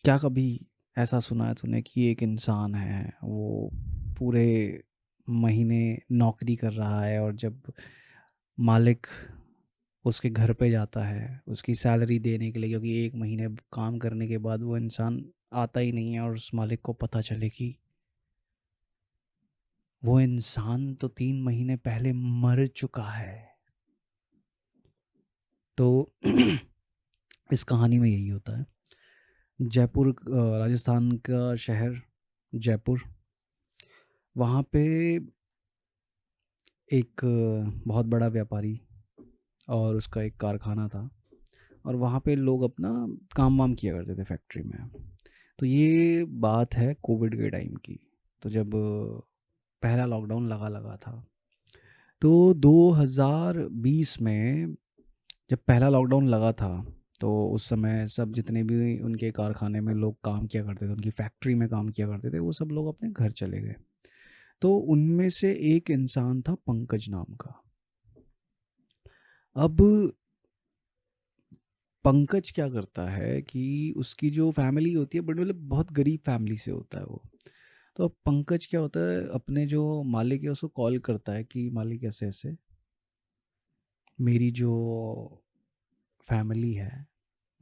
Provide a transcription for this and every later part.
क्या कभी ऐसा सुना है तूने कि एक इंसान है, वो पूरे महीने नौकरी कर रहा है और जब मालिक उसके घर पे जाता है उसकी सैलरी देने के लिए, क्योंकि एक महीने काम करने के बाद वो इंसान आता ही नहीं है और उस मालिक को पता चले कि वो इंसान तो 3 महीने पहले मर चुका है। तो इस कहानी में यही होता है। जयपुर, राजस्थान का शहर जयपुर, वहाँ पे एक बहुत बड़ा व्यापारी और उसका एक कारखाना था, और वहाँ पे लोग अपना काम वाम किया करते थे फैक्ट्री में। तो ये बात है कोविड के टाइम की। तो जब पहला लॉकडाउन लगा लगा था, तो 2020 में जब पहला लॉकडाउन लगा था, तो उस समय सब जितने भी उनके कारखाने में लोग काम किया करते थे, उनकी फैक्ट्री में काम किया करते थे, वो सब लोग अपने घर चले गए। तो उनमें से एक इंसान था पंकज नाम का। अब पंकज क्या करता है कि उसकी जो फैमिली होती है बड़ी, मतलब बहुत गरीब फैमिली से होता है वो। तो अब पंकज क्या होता है, अपने जो मालिक है उसको कॉल करता है कि मालिक ऐसे ऐसे मेरी जो फैमिली है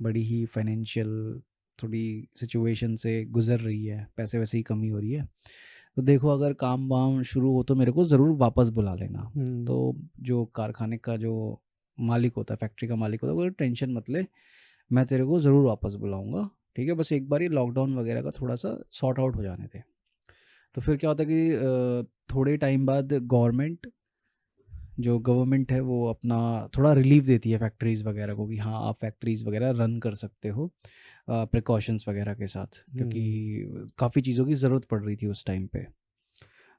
बड़ी ही फाइनेंशियल थोड़ी सिचुएशन से गुजर रही है, पैसे वैसे ही कमी हो रही है। तो देखो अगर काम वाम शुरू हो तो मेरे को ज़रूर वापस बुला लेना। हुँ। तो जो कारखाने का जो मालिक होता है, फैक्ट्री का मालिक होता है, वो टेंशन मत ले, मैं तेरे को ज़रूर वापस बुलाऊंगा। ठीक है, बस एक बार ये लॉकडाउन वगैरह का थोड़ा सा सॉर्ट आउट हो जाने दे। तो फिर क्या होता है कि थोड़े टाइम बाद जो गवर्नमेंट है वो अपना थोड़ा रिलीफ देती है फैक्ट्रीज़ वगैरह को कि हाँ आप फैक्ट्रीज़ वगैरह रन कर सकते हो प्रिकॉशंस वगैरह के साथ, क्योंकि हुँ। काफ़ी चीज़ों की ज़रूरत पड़ रही थी उस टाइम पे।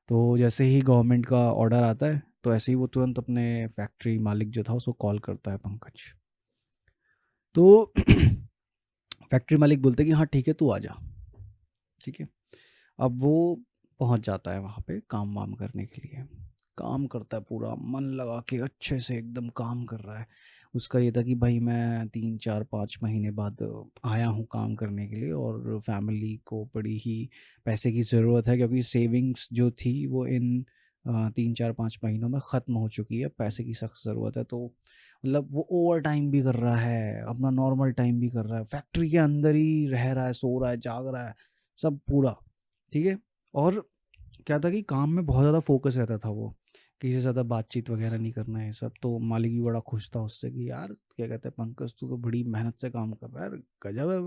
तो जैसे ही गवर्नमेंट का ऑर्डर आता है तो ऐसे ही वो तुरंत अपने फैक्ट्री मालिक जो था उसको कॉल करता है, पंकज। तो फैक्ट्री मालिक बोलते हैं कि हाँ ठीक है तू आ जा। ठीक है, अब वो पहुंच जाता है वहाँ पे काम वाम करने के लिए। काम करता है, पूरा मन लगा के अच्छे से एकदम काम कर रहा है। उसका ये था कि भाई मैं 3 4 5 महीने बाद आया हूँ काम करने के लिए, और फैमिली को बड़ी ही पैसे की ज़रूरत है, क्योंकि सेविंग्स जो थी वो इन 3 4 5 महीनों में ख़त्म हो चुकी है। पैसे की सख्त ज़रूरत है। तो मतलब वो ओवर टाइम भी कर रहा है, अपना नॉर्मल टाइम भी कर रहा है, फैक्ट्री के अंदर ही रह रहा है, सो रहा है, जाग रहा है, सब पूरा। ठीक है। और क्या था कि काम में बहुत ज़्यादा फोकस रहता था वो, किसी से ज़्यादा बातचीत वगैरह नहीं करना है सब। तो मालिक भी बड़ा खुश था उससे कि यार क्या कहते हैं पंकज, तू तो बड़ी मेहनत से काम कर रहा है, गजब है।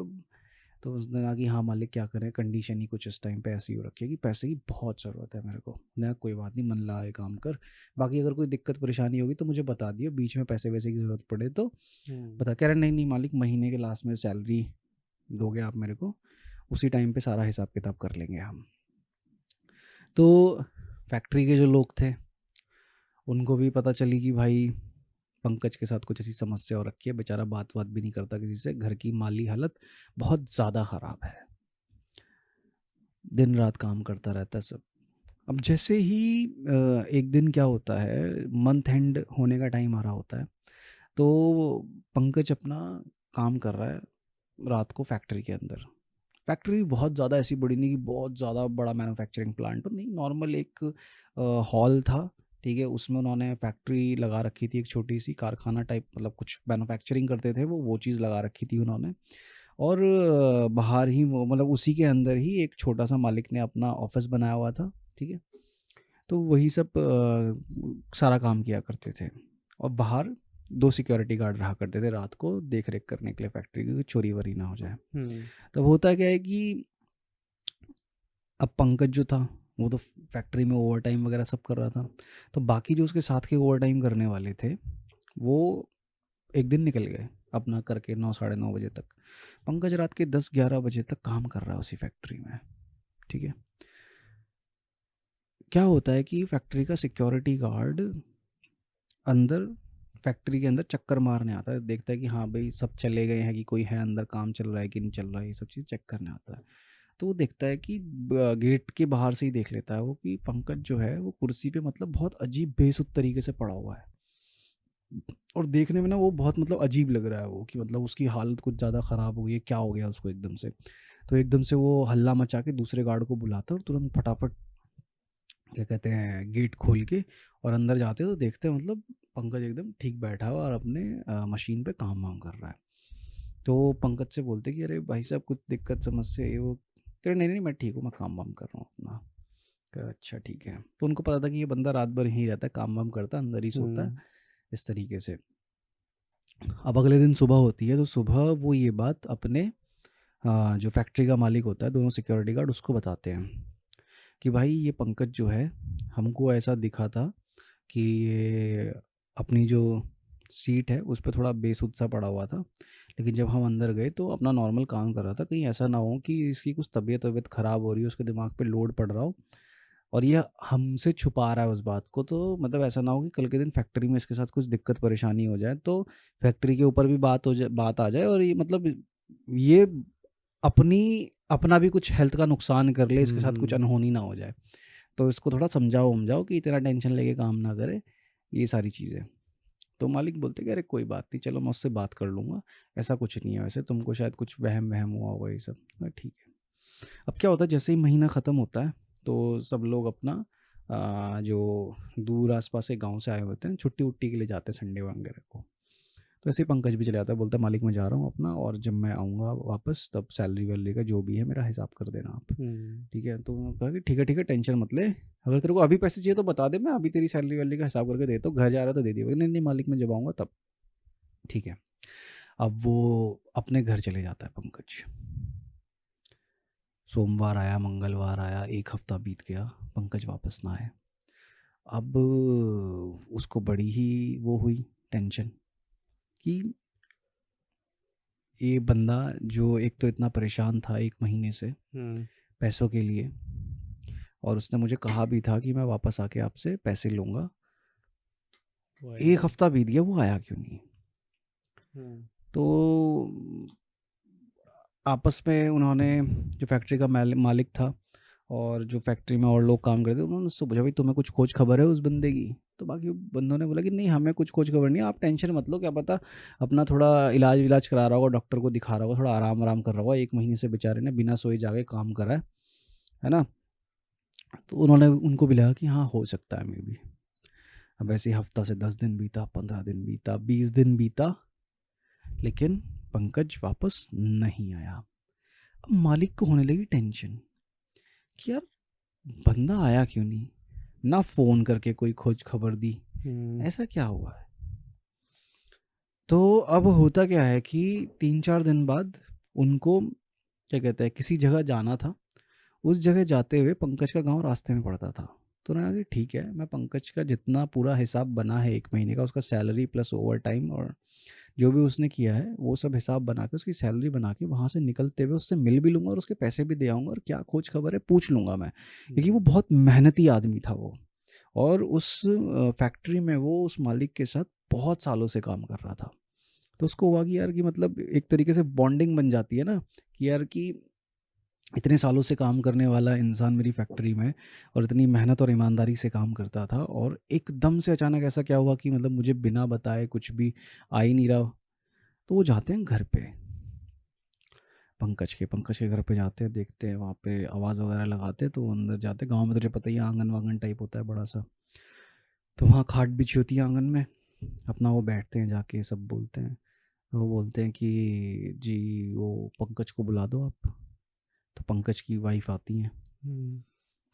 तो उसने कहा कि हाँ मालिक क्या करें, कंडीशन ही कुछ इस टाइम पे ऐसी हो रखी है कि पैसे की बहुत ज़रूरत है मेरे को। ना कोई बात नहीं, मन लगा के काम कर, बाकी अगर कोई दिक्कत परेशानी होगी तो मुझे बता दियो, बीच में पैसे वैसे की ज़रूरत पड़े तो हुँ। बता। कह रहे नहीं नहीं मालिक, महीने के लास्ट में सैलरी दोगे आप मेरे को, उसी टाइम पे सारा हिसाब किताब कर लेंगे हम। तो फैक्ट्री के जो लोग थे उनको भी पता चली कि भाई पंकज के साथ कुछ ऐसी समस्या हो रखी है, बेचारा बात बात भी नहीं करता किसी से, घर की माली हालत बहुत ज़्यादा ख़राब है, दिन रात काम करता रहता है सब। अब जैसे ही एक दिन क्या होता है, मंथ एंड होने का टाइम आ रहा होता है, तो पंकज अपना काम कर रहा है रात को फैक्ट्री के अंदर। फैक्ट्री बहुत ज़्यादा ऐसी बड़ी नहीं कि बहुत ज़्यादा बड़ा मैन्युफैक्चरिंग प्लांट हो, नहीं, नॉर्मल एक हॉल था। ठीक है, उसमें उन्होंने फैक्ट्री लगा रखी थी, एक छोटी सी कारखाना टाइप, मतलब कुछ मैन्युफैक्चरिंग करते थे वो चीज़ लगा रखी थी उन्होंने। और बाहर ही मतलब उसी के अंदर ही एक छोटा सा मालिक ने अपना ऑफिस बनाया हुआ था। ठीक है, तो वही सब सारा काम किया करते थे। और बाहर 2 सिक्योरिटी गार्ड रहा करते थे रात को देख रेख करने के लिए फैक्ट्री की, चोरी वरी ना हो जाए। हुँ। तब होता क्या है कि अब पंकज जो था वो तो फैक्ट्री में ओवर टाइम वगैरह सब कर रहा था। तो बाकी जो उसके साथ के ओवर टाइम करने वाले थे वो एक दिन निकल गए अपना करके 9 साढ़े 9 बजे तक। पंकज रात के 10 11 बजे तक काम कर रहा है उसी फैक्ट्री में। ठीक है, क्या होता है कि फैक्ट्री का सिक्योरिटी गार्ड अंदर फैक्ट्री के अंदर चक्कर मारने आता है, देखता है कि हाँ भाई सब चले गए हैं, कि कोई है अंदर, काम चल रहा है कि नहीं चल रहा है, ये सब चीज़ चेक करने आता है। तो वो देखता है कि गेट के बाहर से ही देख लेता है वो कि पंकज जो है वो कुर्सी पे मतलब बहुत अजीब बेसुध तरीके से पड़ा हुआ है। और देखने में ना वो बहुत मतलब अजीब लग रहा है वो, कि मतलब उसकी हालत कुछ ज़्यादा ख़राब हो गई है, क्या हो गया उसको एकदम से। तो एकदम से वो हल्ला मचा के दूसरे गार्ड को बुलाता है और तुरंत फटाफट क्या कहते हैं गेट खोल के और अंदर जाते हैं, तो देखते हैं मतलब पंकज एकदम ठीक बैठा हुआ और अपने मशीन पे काम वाम कर रहा है। तो पंकज से बोलते कि अरे भाई साहब कुछ दिक्कत समस्या ये वो, कह रहे नहीं नहीं मैं ठीक हूँ, मैं काम वाम कर रहा हूँ अपना। कह रहा, अच्छा ठीक है। तो उनको पता था कि ये बंदा रात भर यहीं रहता है, काम वाम करता है, अंदर ही सोता है, इस तरीके से। अब अगले दिन सुबह होती है, तो सुबह वो ये बात अपने जो फैक्ट्री का मालिक होता है, दोनों सिक्योरिटी गार्ड उसको बताते हैं कि भाई ये पंकज जो है, हमको ऐसा दिखा था कि ये अपनी जो सीट है उस पर थोड़ा बेसुध सा पड़ा हुआ था, लेकिन जब हम अंदर गए तो अपना नॉर्मल काम कर रहा था। कहीं ऐसा ना हो कि इसकी कुछ तबीयत ख़राब हो रही है, उसके दिमाग पे लोड पड़ रहा हो और ये हमसे छुपा रहा है उस बात को। तो मतलब ऐसा ना हो कि कल के दिन फैक्ट्री में इसके साथ कुछ दिक्कत परेशानी हो जाए, तो फैक्ट्री के ऊपर भी बात आ जाए, और ये मतलब ये अपनी अपना भी कुछ हेल्थ का नुकसान कर ले, इसके साथ कुछ अनहोनी ना हो जाए। तो इसको थोड़ा समझाओ समझाओ कि इतना टेंशन लेके काम ना करे, ये सारी चीज़ें। तो मालिक बोलते कि अरे कोई बात नहीं, चलो मैं उससे बात कर लूँगा, ऐसा कुछ नहीं है, वैसे तुमको शायद कुछ वहम वहम हुआ होगा ये सब। ठीक है। अब क्या होता है, जैसे ही महीना ख़त्म होता है तो सब लोग अपना जो दूर आसपास के गांव से आए होते हैं छुट्टी उट्टी के लिए जाते हैं संडे वगैरह को। तो ऐसे ही पंकज भी चले जाता है, बोलता है मालिक मैं जा रहा हूँ अपना, और जब मैं आऊँगा वापस तब सैलरी वैलरी का जो भी है मेरा हिसाब कर देना आप। ठीक है। तो उन्होंने कहा कि ठीक है टेंशन मत ले, अगर तेरे को अभी पैसे चाहिए तो बता दे, मैं अभी तेरी सैलरी वैलरी का हिसाब करके देता हूँ, घर जा रहा है तो दे दिया। नहीं नहीं मालिक मैं जब आऊँगा तब। ठीक है। अब वो अपने घर चले जाता है पंकज। सोमवार आया, मंगलवार आया, एक हफ्ता बीत गया, पंकज वापस ना आए। अब उसको बड़ी ही वो हुई टेंशन कि ये बंदा जो एक तो इतना परेशान था 1 महीने से पैसों के लिए, और उसने मुझे कहा भी था कि मैं वापस आके आपसे पैसे लूँगा, एक हफ्ता बीत गया, वो आया क्यों नहीं। तो आपस में उन्होंने, जो फैक्ट्री का मालिक था और जो फैक्ट्री में और लोग काम करते थे, उन्होंने उससे पूछा भाई तुम्हें कुछ खोज खबर है उस बंदे की। तो बाकी बंदों ने बोला कि नहीं हमें कुछ खोज खबर नहीं है, आप टेंशन मत लो, क्या पता अपना थोड़ा इलाज विलाज करा रहा होगा, डॉक्टर को दिखा रहा होगा, थोड़ा आराम आराम कर रहा होगा, 1 महीने से बेचारे ने बिना सोए जाके काम करा है ना। तो उन्होंने उनको भी लगा कि हाँ हो सकता है मे भी। अब ऐसे ही हफ्ता से 10 दिन बीता, 15 दिन बीता, 20 दिन बीता, लेकिन पंकज वापस नहीं आया। अब मालिक को होने लगी टेंशन कि यार बंदा आया क्यों नहीं, ना फ़ोन करके कोई खोज खबर दी, ऐसा क्या हुआ है। तो अब होता क्या है कि 3-4 दिन बाद उनको क्या कहते हैं किसी जगह जाना था। उस जगह जाते हुए पंकज का गांव रास्ते में पड़ता था। तो उन्होंने कहा कि ठीक है, मैं पंकज का जितना पूरा हिसाब बना है 1 महीने का, उसका सैलरी प्लस ओवर टाइम और जो भी उसने किया है वो सब हिसाब बना के, उसकी सैलरी बना के, वहाँ से निकलते हुए उससे मिल भी लूँगा और उसके पैसे भी दे आऊँगा, और क्या खोज खबर है पूछ लूँगा मैं, क्योंकि वो बहुत मेहनती आदमी था वो। और उस फैक्ट्री में वो उस मालिक के साथ बहुत सालों से काम कर रहा था। तो उसको हुआ कि यार कि मतलब एक तरीके से बॉन्डिंग बन जाती है ना, कि यार कि इतने सालों से काम करने वाला इंसान मेरी फैक्ट्री में और इतनी मेहनत और ईमानदारी से काम करता था, और एकदम से अचानक ऐसा क्या हुआ कि मतलब मुझे बिना बताए कुछ भी आ ही नहीं रहा। तो वो जाते हैं घर पे, पंकज के घर पे जाते हैं, देखते हैं वहाँ पे आवाज़ वगैरह लगाते हैं, तो वो अंदर जाते हैं। गाँव में तुझे पता ही है आंगन वांगन टाइप होता है बड़ा सा, तो वहाँ खाट बिछी होती है आंगन में, अपना वो बैठते हैं जाके, सब बोलते हैं। वो बोलते हैं कि जी वो पंकज को बुला दो आप। तो पंकज की वाइफ आती हैं,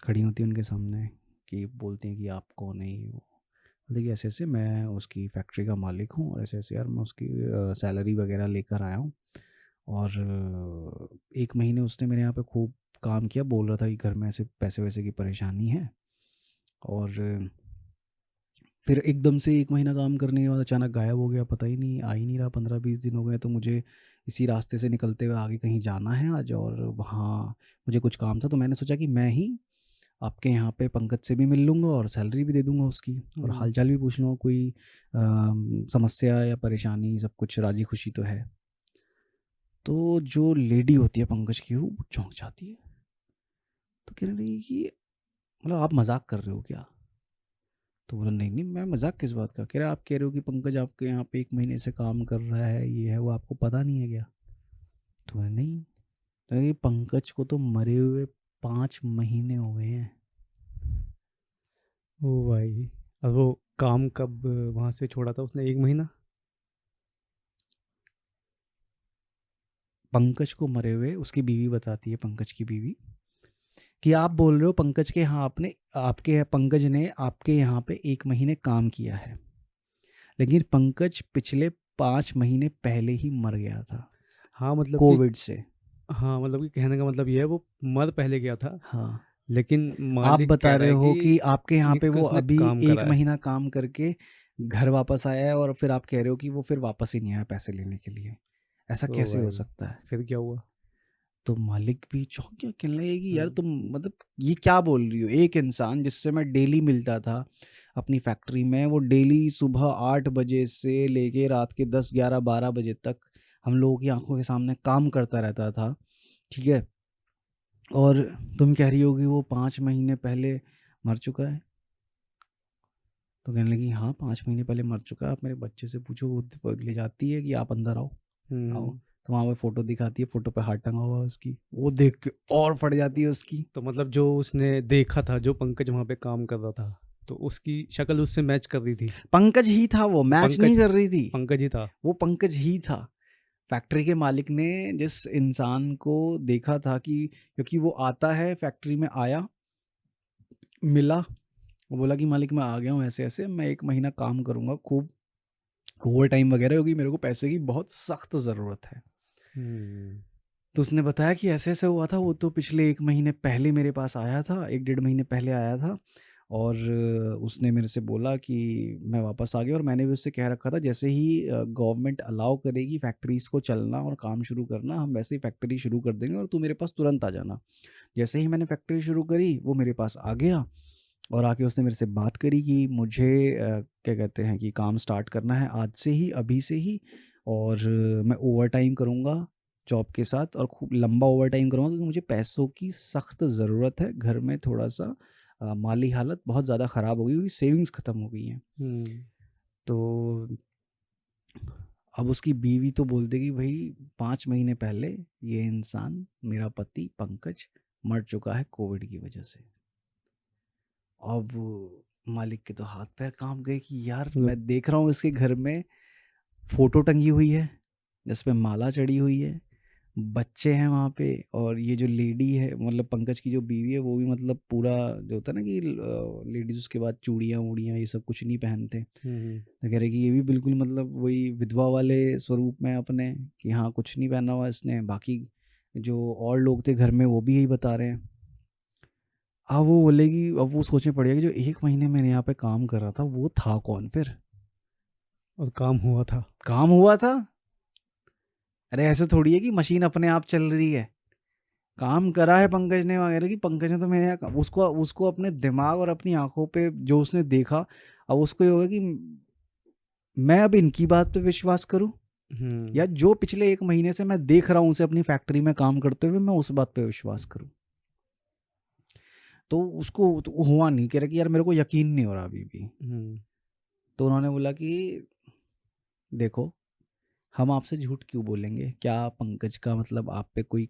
खड़ी होती है उनके सामने, कि बोलती हैं कि आप कौन है ये वो। देखिए ऐसे ऐसे मैं उसकी फैक्ट्री का मालिक हूँ, और ऐसे ऐसे यार मैं उसकी सैलरी वगैरह लेकर आया हूँ, और 1 महीने उसने मेरे यहाँ पे खूब काम किया, बोल रहा था कि घर में ऐसे पैसे वैसे की परेशानी है। और फिर एकदम से 1 महीना काम करने के बाद अचानक गायब हो गया, पता ही नहीं, आ ही नहीं रहा। 15-20 दिन हो गए। तो मुझे इसी रास्ते से निकलते हुए आगे कहीं जाना है आज, और वहाँ मुझे कुछ काम था, तो मैंने सोचा कि मैं ही आपके यहाँ पे पंकज से भी मिल लूँगा और सैलरी भी दे दूँगा उसकी, और हालचाल भी पूछ लूँगा, कोई समस्या या परेशानी, सब कुछ राजी खुशी तो है। तो जो लेडी होती है पंकज की, वो चौंक जाती है। तो कह रही कि मतलब आप मजाक कर रहे हो क्या। तो बोला नहीं नहीं, मैं मजाक किस बात का? कह रहा आप कह रहे हो कि पंकज आपके यहाँ पे 1 महीने से काम कर रहा है, ये है वो, आपको पता नहीं है क्या? तो बोला नहीं। तो ये पंकज को तो मरे हुए 5 महीने हो गए हैं। ओ भाई, और वो काम कब वहाँ से छोड़ा था उसने? 1 महीना? पंकज को मरे हुए उसकी बीवी बताती है, पंकज की बीवी, कि आप बोल रहे हो पंकज के यहाँ आपने आपके पंकज ने आपके यहाँ पे 1 महीने काम किया है, लेकिन पंकज पिछले 5 महीने पहले ही मर गया था हाँ मतलब कि, कोविड से। हाँ मतलब कि कहने का मतलब ये है, वो मर पहले गया था, हाँ, लेकिन आप मालिक बता कह रहे रहा है हो कि कि आपके यहाँ पे वो उसने अभी काम एक करा है। महीना काम करके घर वापस आया है, और फिर आप कह रहे हो कि वो फिर वापस ही नहीं आया पैसे लेने के लिए। ऐसा तो कैसे हो भाई सकता है? फिर क्या हुआ? तो मालिक भी चौंक गया, कहने लगे कि यार हम्म। तुम मतलब ये क्या बोल रही हो? एक इंसान जिससे मैं डेली मिलता था अपनी फैक्ट्री में, वो डेली सुबह 8 बजे से लेके रात के 10, 11, 12 बजे तक हम लोगों की आंखों के सामने काम करता रहता था, ठीक है, और तुम कह रही हो कि वो 5 महीने पहले मर चुका है? तो कहने लगी हाँ 5 महीने पहले मर चुका है, आप मेरे बच्चे से पूछो, वो ले जाती है कि आप अंदर आओ। आओ। हम्म। तो वहाँ पे फोटो दिखाती है, फोटो पे हाथ टंगा हुआ है उसकी, वो देख के और फट जाती है उसकी। तो मतलब जो उसने देखा था, जो पंकज वहाँ पे काम कर रहा था, तो उसकी शक्ल उससे मैच कर रही थी? पंकज ही था, वो वो मैच नहीं पंकज कर रही थी। पंकज ही था? वो पंकज ही था। फैक्ट्री के मालिक ने जिस इंसान को देखा था कि, क्योंकि वो आता है फैक्ट्री में, आया, मिला, वो बोला कि मालिक मैं आ गया हूँ, ऐसे ऐसे मैं 1 महीना काम करूँगा, खूब ओवर टाइम वगैरह होगी, मेरे को पैसे की बहुत सख्त ज़रूरत है। हम्म। तो उसने बताया कि ऐसे ऐसे हुआ था, वो तो पिछले 1 महीने पहले मेरे पास आया था, 1 डेढ़ महीने पहले आया था, और उसने मेरे से बोला कि मैं वापस आ गया, और मैंने भी उससे कह रखा था जैसे ही गवर्नमेंट अलाउ करेगी फैक्ट्रीज़ को चलना और काम शुरू करना, हम वैसे ही फैक्ट्री शुरू कर देंगे और तू मेरे पास तुरंत आ जाना। जैसे ही मैंने फैक्ट्री शुरू करी, वो मेरे पास आ गया, और आके उसने मेरे से बात करी कि मुझे क्या कहते हैं कि काम स्टार्ट करना है आज से ही, अभी से ही, और मैं ओवर टाइम करूँगा जॉब के साथ, और खूब लंबा ओवर टाइम करूँगा, क्योंकि मुझे पैसों की सख्त ज़रूरत है। घर में थोड़ा सा माली हालत बहुत ज़्यादा ख़राब हो गई, क्योंकि सेविंग्स ख़त्म हो गई हैं। हम्म। तो अब उसकी बीवी तो बोल देगी भाई 5 महीने पहले ये इंसान, मेरा पति पंकज, मर चुका है कोविड की वजह से। अब मालिक के तो हाथ पैर कांप गए कि यार मतलब मैं देख रहा हूँ इसके घर में फोटो टंगी हुई है जिसपे माला चढ़ी हुई है, बच्चे हैं वहाँ पे, और ये जो लेडी है मतलब पंकज की जो बीवी है, वो भी मतलब पूरा जो होता है ना कि लेडीज उसके बाद चूड़ियाँ वूड़ियाँ ये सब कुछ नहीं पहनते, हम्म। तो कह रहे कि ये भी बिल्कुल मतलब वही विधवा वाले स्वरूप में अपने, कि हाँ कुछ नहीं पहना हुआ इसने। बाकी जो और लोग थे घर में वो भी यही बता रहे हैं। अब वो बोलेगी, अब वो सोचने पड़ेगा कि जो 1 महीने मेरे यहाँ पे काम कर रहा था वो था कौन फिर? और काम हुआ था? काम हुआ था? अरे ऐसे थोड़ी है कि मशीन अपने आप चल रही है। काम करा है पंकज ने वगैरह, कि पंकज ने तो मेरे यहाँ उसको उसको अपने दिमाग और अपनी आंखों पे जो उसने देखा, अब उसको ये होगा कि मैं अब इनकी बात पे विश्वास करूं, हम्म। या जो पिछले 1 महीने से मैं देख रहा हूं उसे अपनी फैक्ट्री में काम करते हुए, मैं उस बात पे विश्वास करूं? तो उसको तो हुआ नहीं, कह रहा कि यार मेरे को यकीन नहीं हो रहा अभी भी। हम्म। तो उन्होंने बोला कि देखो, हम आपसे झूठ क्यों बोलेंगे? क्या पंकज का मतलब आप पे कोई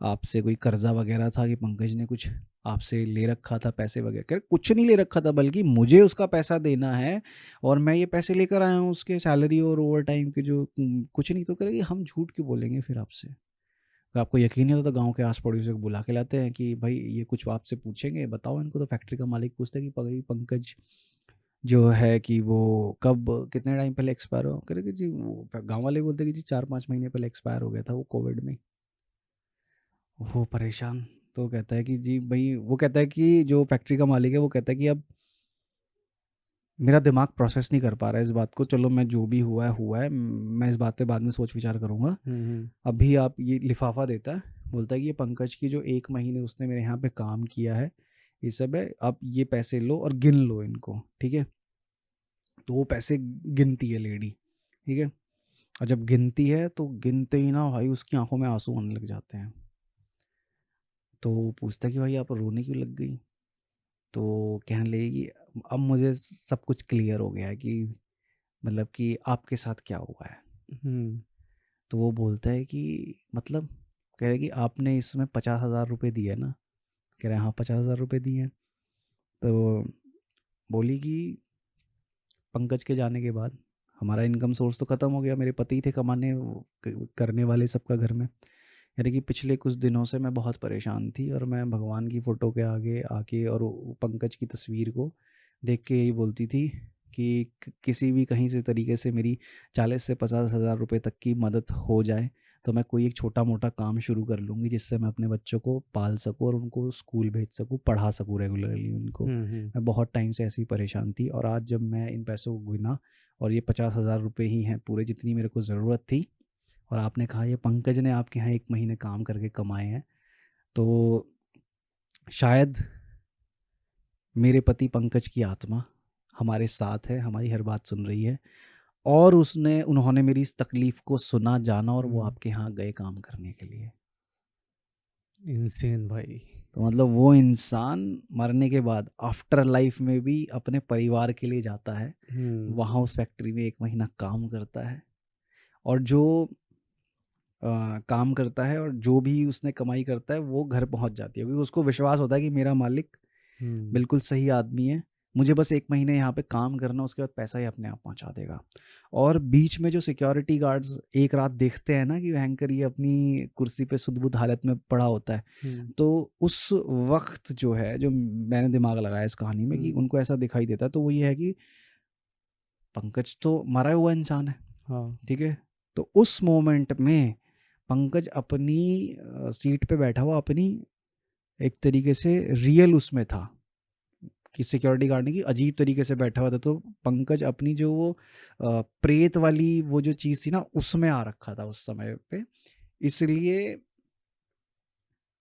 आपसे कोई कर्जा वगैरह था, कि पंकज ने कुछ आपसे ले रखा था पैसे वगैरह? कह रहे कुछ नहीं ले रखा था, बल्कि मुझे उसका पैसा देना है, और मैं ये पैसे लेकर आया हूँ उसके सैलरी और ओवर टाइम के जो कुछ नहीं। तो कह रहे कि हम झूठ क्यों बोलेंगे फिर आपसे? अगर आपको यकीन नहीं होता तो गांव के आस पड़ोसियों को बुला के लाते हैं कि भाई ये कुछ आपसे पूछेंगे, बताओ इनको। तो फैक्ट्री का मालिक पूछता है कि पंकज जो है कि वो कब कितने टाइम पहले एक्सपायर हुआ? कह रहे कि जी वो गांव वाले बोलते कि जी 4-5 महीने पहले एक्सपायर हो गया था वो कोविड में। वो परेशान। तो कहता है कि जी भाई, वो कहता है कि जो फैक्ट्री का मालिक है वो कहता है कि अब मेरा दिमाग प्रोसेस नहीं कर पा रहा है इस बात को, चलो मैं जो भी हुआ है मैं इस बात पे बाद में सोच विचार करूंगा। हम्म। अभी आप ये लिफाफा देता है, बोलता है कि ये पंकज की जो 1 महीने उसने मेरे यहाँ पे काम किया है ये सब है, आप ये पैसे लो और गिन लो इनको, ठीक है? तो वो पैसे गिनती है लेडी, ठीक है, और जब गिनती है तो गिनते ही ना भाई उसकी आंखों में आंसू आने लग जाते हैं। तो वो पूछता है कि भाई आप रोने क्यों लग गई? तो कहने लगी अब मुझे सब कुछ क्लियर हो गया है कि मतलब कि आपके साथ क्या हुआ है। हम्म तो वो बोलता है कि मतलब, कह रहे कि आपने इसमें 50,000 रुपये दिए ना। कह रहे हैं हाँ 50,000 रुपये दिए हैं। तो बोली कि पंकज के जाने के बाद हमारा इनकम सोर्स तो ख़त्म हो गया, मेरे पति थे कमाने करने वाले सबका घर में। यानी कि पिछले कुछ दिनों से मैं बहुत परेशान थी और मैं भगवान की फ़ोटो के आगे आके और वो पंकज की तस्वीर को देख के यही बोलती थी कि किसी भी कहीं से तरीके से मेरी 40 से 50,000 रुपये तक की मदद हो जाए तो मैं कोई एक छोटा मोटा काम शुरू कर लूँगी जिससे मैं अपने बच्चों को पाल सकूँ और उनको स्कूल भेज सकूँ, पढ़ा सकूँ रेगुलरली उनको। हम्म मैं बहुत टाइम से ऐसी परेशान थी और आज जब मैं इन पैसों को गिना और ये 50,000 रुपये ही हैं पूरे जितनी मेरे को ज़रूरत थी, और आपने कहा ये पंकज ने आपके यहाँ 1 महीने काम करके कमाए हैं, तो शायद मेरे पति पंकज की आत्मा हमारे साथ है, हमारी हर बात सुन रही है और उन्होंने मेरी इस तकलीफ़ को सुना, जाना और वो आपके यहाँ गए काम करने के लिए। इंसेन भाई। तो मतलब वो इंसान मरने के बाद आफ्टर लाइफ में भी अपने परिवार के लिए जाता है, वहाँ उस फैक्ट्री में 1 महीना काम करता है और जो काम करता है और जो भी उसने कमाई करता है वो घर पहुंच जाती है, क्योंकि उसको विश्वास होता है कि मेरा मालिक बिल्कुल सही आदमी है, मुझे बस 1 महीने यहाँ पे काम करना, उसके बाद पैसा ही अपने आप पहुंचा देगा। और बीच में जो सिक्योरिटी गार्ड्स एक रात देखते हैं ना कि हैंकर ये अपनी कुर्सी पे सुध-बुध हालत में पड़ा होता है, तो उस वक्त जो है, जो मैंने दिमाग लगाया इस कहानी में कि उनको ऐसा दिखाई देता है, तो वो ये है कि पंकज तो मरा हुआ इंसान है, हाँ ठीक है? तो उस मोमेंट में पंकज अपनी सीट पे बैठा हुआ अपनी एक तरीके से रियल उसमें था कि सिक्योरिटी गार्ड ने कि अजीब तरीके से बैठा हुआ था, तो पंकज अपनी जो वो प्रेत वाली वो जो चीज़ थी ना उसमें आ रखा था उस समय पे, इसलिए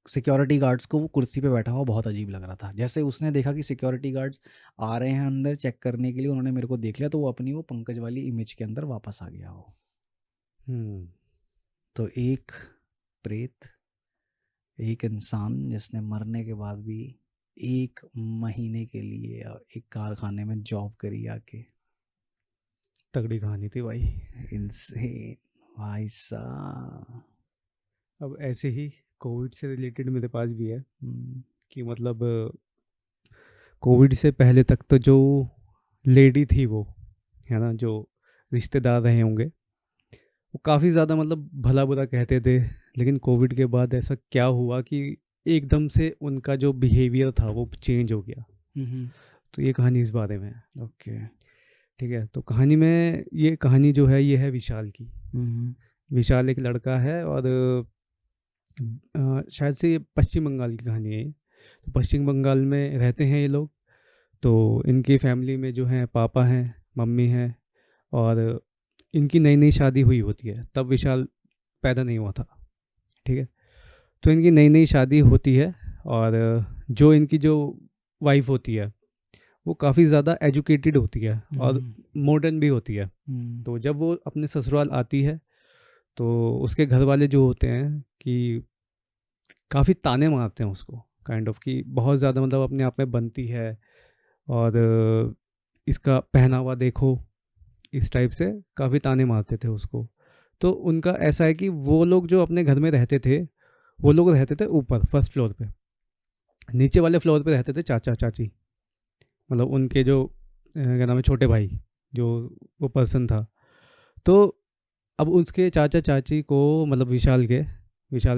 सिक्योरिटी गार्ड्स को वो कुर्सी पे बैठा हुआ बहुत अजीब लग रहा था। जैसे उसने देखा कि सिक्योरिटी गार्ड्स आ रहे हैं अंदर चेक करने के लिए, उन्होंने मेरे को देख लिया, तो वो अपनी वो पंकज वाली इमेज के अंदर वापस आ गया वो। तो एक प्रेत, एक इंसान जिसने मरने के बाद भी 1 महीने के लिए एक कारखाने में जॉब करी आके। तगड़ी कहानी थी भाई। इंसेन भाई साहब। अब ऐसे ही कोविड से रिलेटेड मेरे पास भी है कि मतलब कोविड से पहले तक तो जो लेडी थी वो, है ना, जो रिश्तेदार रहे होंगे वो काफ़ी ज़्यादा मतलब भला बुरा कहते थे, लेकिन कोविड के बाद ऐसा क्या हुआ कि एकदम से उनका जो बिहेवियर था वो चेंज हो गया। तो ये कहानी इस बारे में है। ओके। ठीक है, तो कहानी में ये कहानी जो है ये है विशाल की। विशाल एक लड़का है और शायद से ये पश्चिम बंगाल की कहानी है। तो पश्चिम बंगाल में रहते हैं ये लोग। तो इनकी फैमिली में जो है पापा हैं, मम्मी हैं और इनकी नई नई शादी हुई होती है, तब विशाल पैदा नहीं हुआ था। ठीक है, तो इनकी नई नई शादी होती है और जो इनकी जो वाइफ होती है वो काफ़ी ज़्यादा एजुकेटेड होती है और मॉडर्न भी होती है। तो जब वो अपने ससुराल आती है तो उसके घर वाले जो होते हैं कि काफ़ी ताने मारते हैं उसको, काइंड ऑफ कि बहुत ज़्यादा मतलब अपने आप में बनती है और इसका पहनावा देखो, इस टाइप से काफ़ी ताने मारते थे उसको। तो उनका ऐसा है कि वो लोग जो अपने घर में रहते थे वो लोग रहते थे ऊपर फर्स्ट फ्लोर पे, नीचे वाले फ्लोर पे रहते थे चाचा चाची, मतलब उनके जो क्या नाम है छोटे भाई, जो वो पर्सन था। तो अब उसके चाचा चाची को, मतलब विशाल के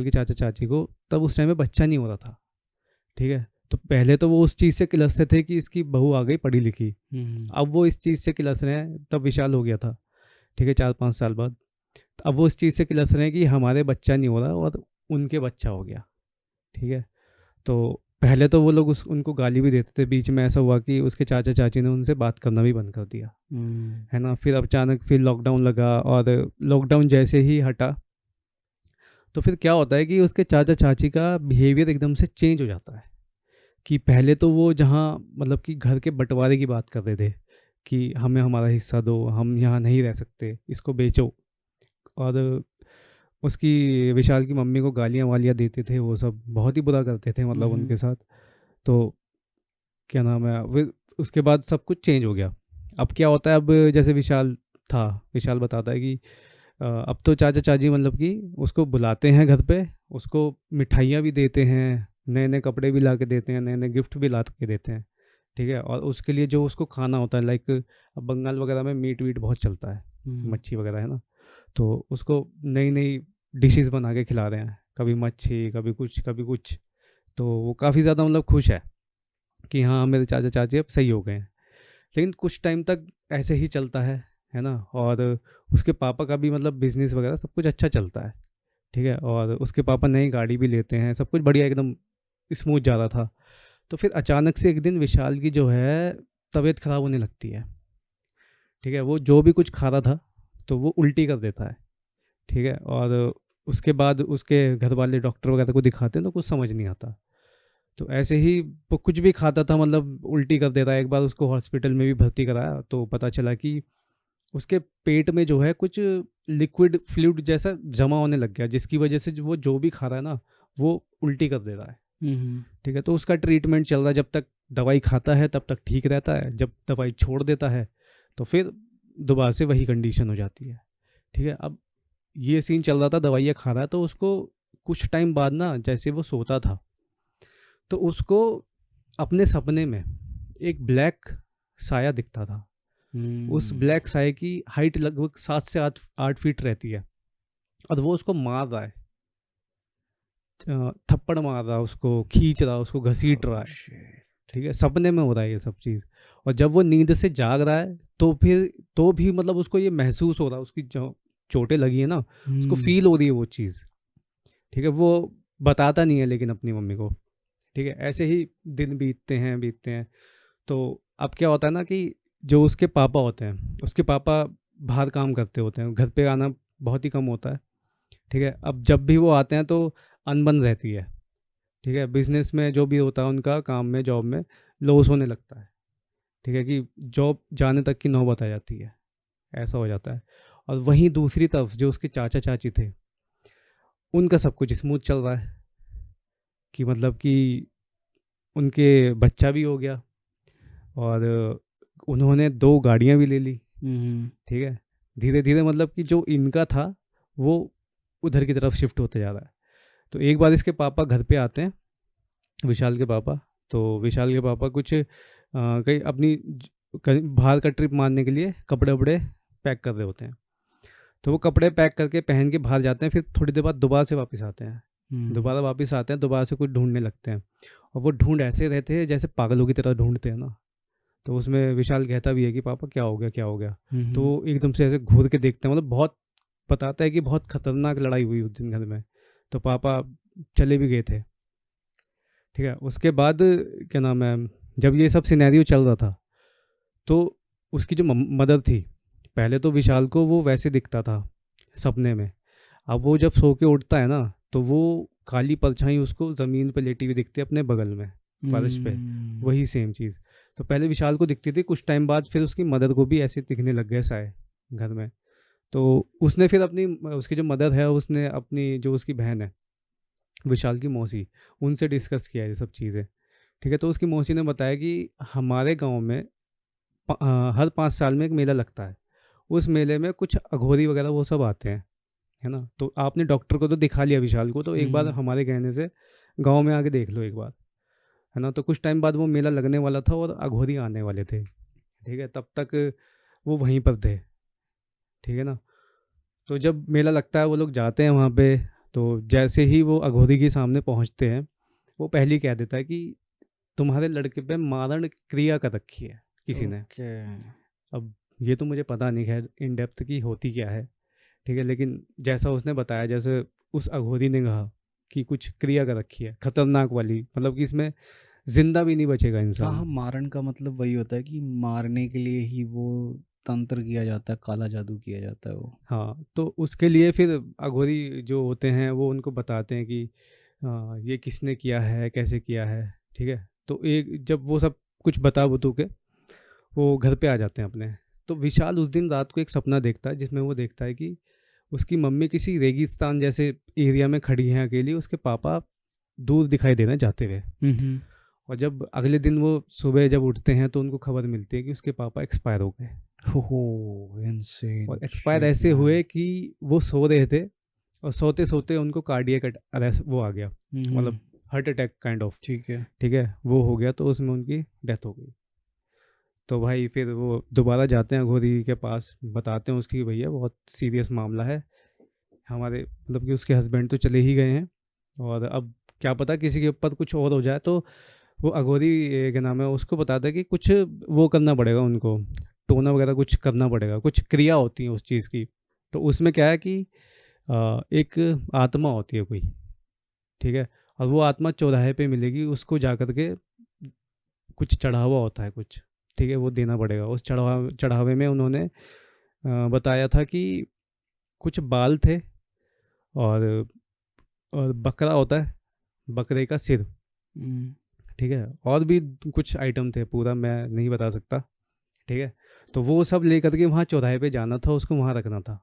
चाचा चाची को तब उस टाइम में बच्चा नहीं हो रहा था। ठीक है, तो पहले तो वो उस चीज़ से किलसते थे कि इसकी बहू आ गई पढ़ी लिखी। अब वो इस चीज़ से किलस रहे हैं, तब विशाल हो गया था। ठीक है, 4-5 साल बाद अब वो इस चीज़ से किलस रहे हैं कि हमारे बच्चा नहीं हो रहा और उनके बच्चा हो गया। ठीक है, तो पहले तो वो लोग उनको गाली भी देते थे। बीच में ऐसा हुआ कि उसके चाचा चाची ने उनसे बात करना भी बंद कर दिया, है ना। फिर अचानक फिर लॉकडाउन लगा और लॉकडाउन जैसे ही हटा तो फिर क्या होता है कि उसके चाचा चाची का बिहेवियर एकदम से चेंज हो जाता है। कि पहले तो वो जहाँ मतलब कि घर के बंटवारे की बात कर रहे थे कि हमें हमारा हिस्सा दो, हम यहाँ नहीं रह सकते, इसको बेचो। और उसकी विशाल की मम्मी को गालियाँ वालियाँ देते थे, वो सब बहुत ही बुरा करते थे मतलब उनके साथ। तो क्या नाम है, फिर उसके बाद सब कुछ चेंज हो गया। अब क्या होता है, अब जैसे विशाल बताता है कि अब तो चाचा चाची मतलब कि उसको बुलाते हैं घर पे, उसको मिठाइयाँ भी देते हैं, नए नए कपड़े भी ला के देते हैं, नए नए गिफ्ट भी ला के देते हैं, ठीक है। और उसके लिए जो उसको खाना होता है, लाइक अब बंगाल वगैरह में मीट वीट बहुत चलता है, मच्छी वगैरह है ना, तो उसको नई नई डिशेस बना के खिला रहे हैं, कभी मच्छी कभी कुछ कभी कुछ। तो वो काफ़ी ज़्यादा मतलब खुश है कि हाँ मेरे चाचा चाची अब सही हो गए हैं। लेकिन कुछ टाइम तक ऐसे ही चलता है ना। और उसके पापा का भी मतलब बिजनेस वगैरह सब कुछ अच्छा चलता है, ठीक है। और उसके पापा नई गाड़ी भी लेते हैं, सब कुछ बढ़िया एकदम स्मूथ जा रहा था। तो फिर अचानक से एक दिन विशाल की जो है तबीयत ख़राब होने लगती है, ठीक है। वो जो भी कुछ खा रहा था तो वो उल्टी कर देता है, ठीक है। और उसके बाद उसके घर वाले डॉक्टर वगैरह को दिखाते हैं तो कुछ समझ नहीं आता। तो ऐसे ही वो कुछ भी खाता था मतलब उल्टी कर देता है। एक बार उसको हॉस्पिटल में भी भर्ती कराया तो पता चला कि उसके पेट में जो है कुछ लिक्विड फ्लूइड जैसा जमा होने लग गया, जिसकी वजह से वो जो भी खा रहा है ना वो उल्टी कर दे रहा है, ठीक है। तो उसका ट्रीटमेंट चल रहा है, जब तक दवाई खाता है तब तक ठीक रहता है, जब दवाई छोड़ देता है तो फिर दोबारा से वही कंडीशन हो जाती है, ठीक है। अब ये सीन चल रहा था, दवाइयाँ खा रहा है, तो उसको कुछ टाइम बाद ना जैसे वो सोता था तो उसको अपने सपने में एक ब्लैक साया दिखता था। उस ब्लैक साये की हाइट लगभग 7 से 8 फीट रहती है, और वो उसको मार रहा है, थप्पड़ मार रहा है उसको, खींच रहा है उसको, घसीट रहा है, ठीक है। सपने में हो रहा है ये सब चीज़। और जब वो नींद से जाग रहा है तो फिर तो भी मतलब उसको ये महसूस हो रहा है, उसकी जो चोटें लगी है ना उसको फील हो रही है वो चीज़, ठीक है। वो बताता नहीं है लेकिन अपनी मम्मी को, ठीक है। ऐसे ही दिन बीतते हैं। तो अब क्या होता है ना कि जो उसके पापा होते हैं, उसके पापा बाहर काम करते होते हैं, घर पे आना बहुत ही कम होता है, ठीक है। अब जब भी वो आते हैं तो अनबन रहती है, ठीक है। बिजनेस में जो भी होता है उनका, काम में जॉब में लॉस होने लगता है, ठीक है, कि जॉब जाने तक की नौबत आ जाती है, ऐसा हो जाता है। और वहीं दूसरी तरफ जो उसके चाचा चाची थे उनका सब कुछ स्मूथ चल रहा है, कि मतलब कि उनके बच्चा भी हो गया, और उन्होंने 2 गाड़ियां भी ले ली, ठीक है। धीरे धीरे मतलब कि जो इनका था वो उधर की तरफ शिफ्ट होते जा रहा है। तो एक बार इसके पापा घर पे आते हैं, विशाल के पापा। तो विशाल के पापा कुछ कहीं अपनी कहीं बाहर का ट्रिप मारने के लिए कपड़े वपड़े पैक कर रहे होते हैं। तो वो कपड़े पैक करके पहन के बाहर जाते हैं, फिर थोड़ी देर बाद दोबारा से वापस आते हैं, दोबारा वापस आते हैं, दोबारा से कुछ ढूंढने लगते हैं। और वो ढूंढ ऐसे रहते हैं जैसे पागलों की तरह ढूंढते हैं ना। तो उसमें विशाल कहता भी है कि पापा क्या हो गया क्या हो गया। तो वो एकदम से ऐसे घूर के देखते हैं, मतलब बहुत बताता है कि बहुत खतरनाक लड़ाई हुई उस दिन घर में। तो पापा चले भी गए थे, ठीक है। उसके बाद क्या नाम है, जब ये सब सिनेरियो चल रहा था तो उसकी जो मदर थी, पहले तो विशाल को वो वैसे दिखता था सपने में। अब वो जब सो के उठता है ना तो वो काली परछाई उसको ज़मीन पे लेटी हुई दिखती है अपने बगल में फर्श पे, वही सेम चीज़। तो पहले विशाल को दिखती थी, कुछ टाइम बाद फिर उसकी मदर को भी ऐसे दिखने लग गए साए घर में। तो उसने फिर अपनी उसकी जो मदर है उसने अपनी जो उसकी बहन है विशाल की मौसी, उनसे डिस्कस किया ये सब चीज़ें, ठीक है। तो उसकी मौसी ने बताया कि हमारे गांव में हर 5 साल में एक मेला लगता है, उस मेले में कुछ अघोरी वगैरह वो सब आते हैं, है ना। तो आपने डॉक्टर को तो दिखा लिया विशाल को, तो एक बार हमारे कहने से गांव में आके देख लो एक बार, है ना। तो कुछ टाइम बाद वो मेला लगने वाला था और अघोरी आने वाले थे, ठीक है। तब तक वो वहीं पर थे, ठीक है ना। तो जब मेला लगता है वो लोग जाते हैं वहाँ पे। तो जैसे ही वो अघोरी के सामने पहुँचते हैं, वो पहले ही कह देता है कि तुम्हारे लड़के पे मारण क्रिया कर रखी है किसी ने। अब ये तो मुझे पता नहीं खैर इन डेप्थ की होती क्या है, ठीक है। लेकिन जैसा उसने बताया, जैसे उस अघोरी ने कहा कि कुछ क्रिया कर रखी है खतरनाक वाली, मतलब कि इसमें जिंदा भी नहीं बचेगा हाँ इंसान। मारण का मतलब वही होता है कि मारने के लिए ही वो तंत्र किया जाता है, काला जादू किया जाता है वो। हाँ, तो उसके लिए फिर अघोरी जो होते हैं वो उनको बताते हैं कि ये किसने किया है, कैसे किया है, ठीक है। तो एक जब वो सब कुछ बता बतू के वो घर पे आ जाते हैं अपने। तो विशाल उस दिन रात को एक सपना देखता है जिसमें वो देखता है कि उसकी मम्मी किसी रेगिस्तान जैसे एरिया में खड़ी हैं अकेली, उसके पापा दूर दिखाई दे रहे हैं जाते हुए। और जब अगले दिन वो सुबह जब उठते हैं तो उनको खबर मिलती है कि उसके पापा एक्सपायर हो गए। हो इनसेन और एक्सपायर शिट ऐसे मैन। हुए कि वो सो रहे थे और सोते सोते उनको कार्डियक अरेस्ट वो आ गया, मतलब हार्ट अटैक काइंड ऑफ। ठीक है। ठीक है, वो हो गया तो उसमें उनकी डेथ हो गई। तो भाई फिर वो दोबारा जाते हैं अघोरी के पास, बताते हैं उसकी भैया बहुत सीरियस मामला है हमारे, मतलब कि उसके हस्बैंड तो चले ही गए हैं और अब क्या पता किसी के ऊपर कुछ और हो जाए। तो वो अघोरी क्या नाम है उसको बताता है कि कुछ वो करना पड़ेगा उनको, टोना वगैरह कुछ करना पड़ेगा, कुछ क्रिया होती है उस चीज़ की। तो उसमें क्या है कि एक आत्मा होती है कोई, ठीक है, और वो आत्मा चौराहे पे मिलेगी, उसको जा कर के कुछ चढ़ावा होता है कुछ, ठीक है, वो देना पड़ेगा। उस चढ़ावे में उन्होंने बताया था कि कुछ बाल थे और बकरा होता है, बकरे का सिर, ठीक है, और भी कुछ आइटम थे, पूरा मैं नहीं बता सकता, ठीक है। तो वो सब लेकर के वहाँ चौराहे पे जाना था, उसको वहाँ रखना था,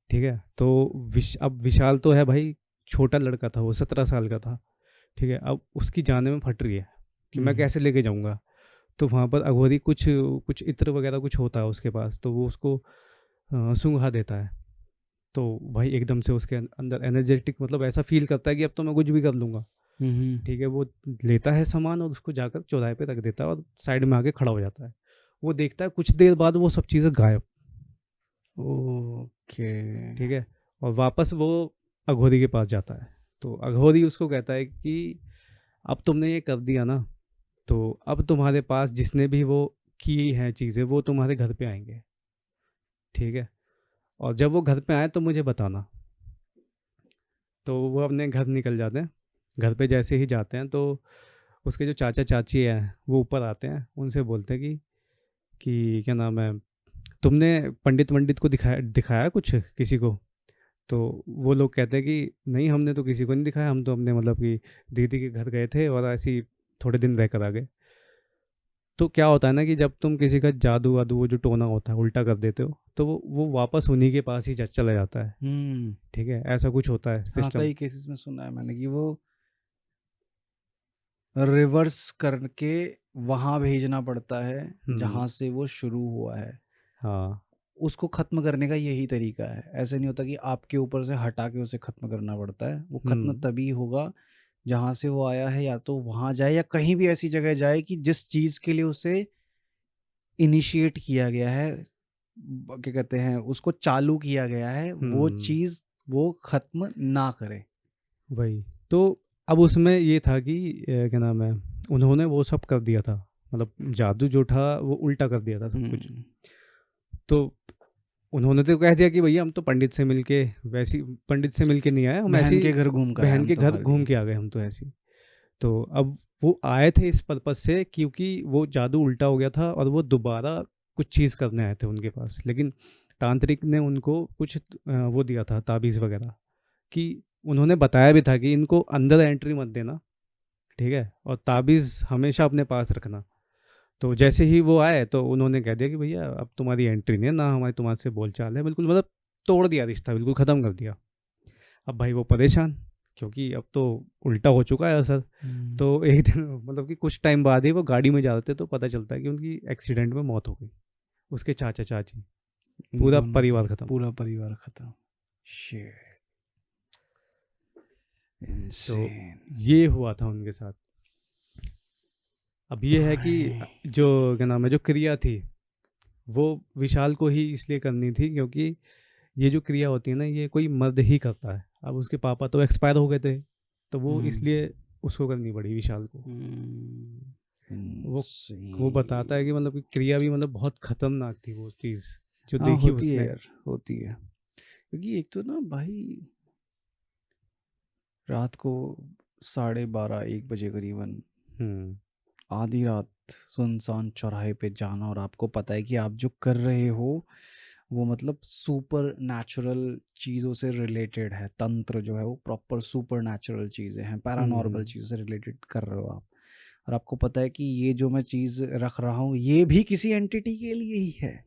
ठीक है। तो अब विशाल तो है भाई, छोटा लड़का था वो, 17 साल का था, ठीक है। अब उसकी जाने में फट रही है कि मैं कैसे लेके जाऊँगा। तो वहाँ पर अघोरी कुछ कुछ इत्र वगैरह कुछ होता है उसके पास, तो वो उसको सूंघा देता है। तो भाई एकदम से उसके अंदर एनर्जेटिक, मतलब ऐसा फील करता है कि अब तो मैं कुछ भी कर लूँगा, ठीक है। वो लेता है सामान और उसको जाकर चौराहे पे रख देता है और साइड में आके खड़ा हो जाता है। वो देखता है कुछ देर बाद वो सब चीज़ें गायब, ओके। ठीक है। और वापस वो अघोरी के पास जाता है। तो अघोरी उसको कहता है कि अब तुमने ये कर दिया ना, तो अब तुम्हारे पास जिसने भी वो की हैं चीज़ें वो तुम्हारे घर पे आएंगे, ठीक है। और जब वो घर पे आए तो मुझे बताना। तो वो अपने घर निकल जाते हैं। घर पे जैसे ही जाते हैं तो उसके जो चाचा चाची हैं वो ऊपर आते हैं, उनसे बोलते हैं कि क्या नाम है, तुमने पंडित वंडित को दिखाया दिखाया कुछ किसी को? तो वो लोग कहते हैं कि नहीं, हमने तो किसी को नहीं दिखाया, हम तो अपने मतलब कि दीदी के घर गए थे और ऐसे ही थोड़े दिन रह कर आ गए। तो क्या होता है ना कि जब तुम किसी का जादू वादू वो जो टोना होता है उल्टा कर देते हो तो वो वापस उन्हीं के पास ही चला जाता है, ठीक है। ऐसा कुछ होता है हाँ, सिस्टम। कई केसेस में सुना है मैंने कि वो रिवर्स करके वहां भेजना पड़ता है हम्म। जहां से वो शुरू हुआ है। हाँ। उसको खत्म करने का यही तरीका है। ऐसे नहीं होता कि आपके ऊपर से हटा के उसे खत्म करना पड़ता है। वो खत्म हम्म। तभी होगा जहां से वो आया है, या तो वहां जाए या कहीं भी ऐसी जगह जाए कि जिस चीज के लिए उसे इनिशिएट किया गया है, क्या कहते हैं, उसको चालू किया गया है, वो हम्म। चीज वो खत्म ना करे। वही। तो अब उसमें ये था कि क्या नाम है, उन्होंने वो सब कर दिया था, मतलब जादू जो था वो उल्टा कर दिया था सब कुछ। हम्म। तो उन्होंने तो कह दिया कि भैया हम तो पंडित से मिलके, वैसी पंडित से मिलके नहीं आए हम, बहन ऐसी के घर घूम कर आए बहन हम के तो घर खाली। घूम के आ गए हम तो ऐसी। तो अब वो आए थे इस पर्पज से क्योंकि वो जादू उल्टा हो गया था और वो दोबारा कुछ चीज़ करने आए थे उनके पास। लेकिन तांत्रिक ने उनको कुछ वो दिया था ताबीज़ वगैरह, कि उन्होंने बताया भी था कि इनको अंदर एंट्री मत देना, ठीक है, और ताबीज़ हमेशा अपने पास रखना। तो जैसे ही वो आए तो उन्होंने कह दिया कि भैया अब तुम्हारी एंट्री नहीं है ना, हमारी तुम्हारे से बोल चाल है, बिल्कुल मतलब तोड़ दिया रिश्ता, बिल्कुल ख़त्म कर दिया। अब भाई वो परेशान, क्योंकि अब तो उल्टा हो चुका है असर। तो एक दिन मतलब कि कुछ टाइम बाद ही वो गाड़ी में जा रहे थे तो पता चलता है कि उनकी एक्सीडेंट में मौत हो गई, उसके चाचा चाची, पूरा दोनों की परिवार खत्म। पूरा परिवार खत्म। शिट, तो इनसेन। ये हुआ था उनके साथ। अब ये है कि भाई। जो क्या नाम है, जो क्रिया थी वो विशाल को ही इसलिए करनी थी क्योंकि ये जो क्रिया होती है ना ये कोई मर्द ही करता है। अब उसके पापा तो एक्सपायर हो गए थे तो वो हम्म। इसलिए उसको करनी पड़ी विशाल को। वो वो बताता है इनसेन। कि मतलब कि क्रिया भी मतलब बहुत खतरनाक थी वो चीज़ जो हाँ, देखी होती है उसने। यार, होती है। क्योंकि एक तो ना भाई, रात को 12:30 1 बजे करीबन, हम्म। आधी रात, सुनसान चौराहे पे जाना, और आपको पता है कि आप जो कर रहे हो वो मतलब सुपर नेचुरल चीज़ों से रिलेटेड है। तंत्र जो है वो प्रॉपर सुपर नेचुरल चीज़ें हैं, पैरानॉर्मल हम्म। चीज़ों से रिलेटेड कर रहे हो आप। और आपको पता है कि ये जो मैं चीज़ रख रहा हूँ ये भी किसी एंटिटी के लिए ही है,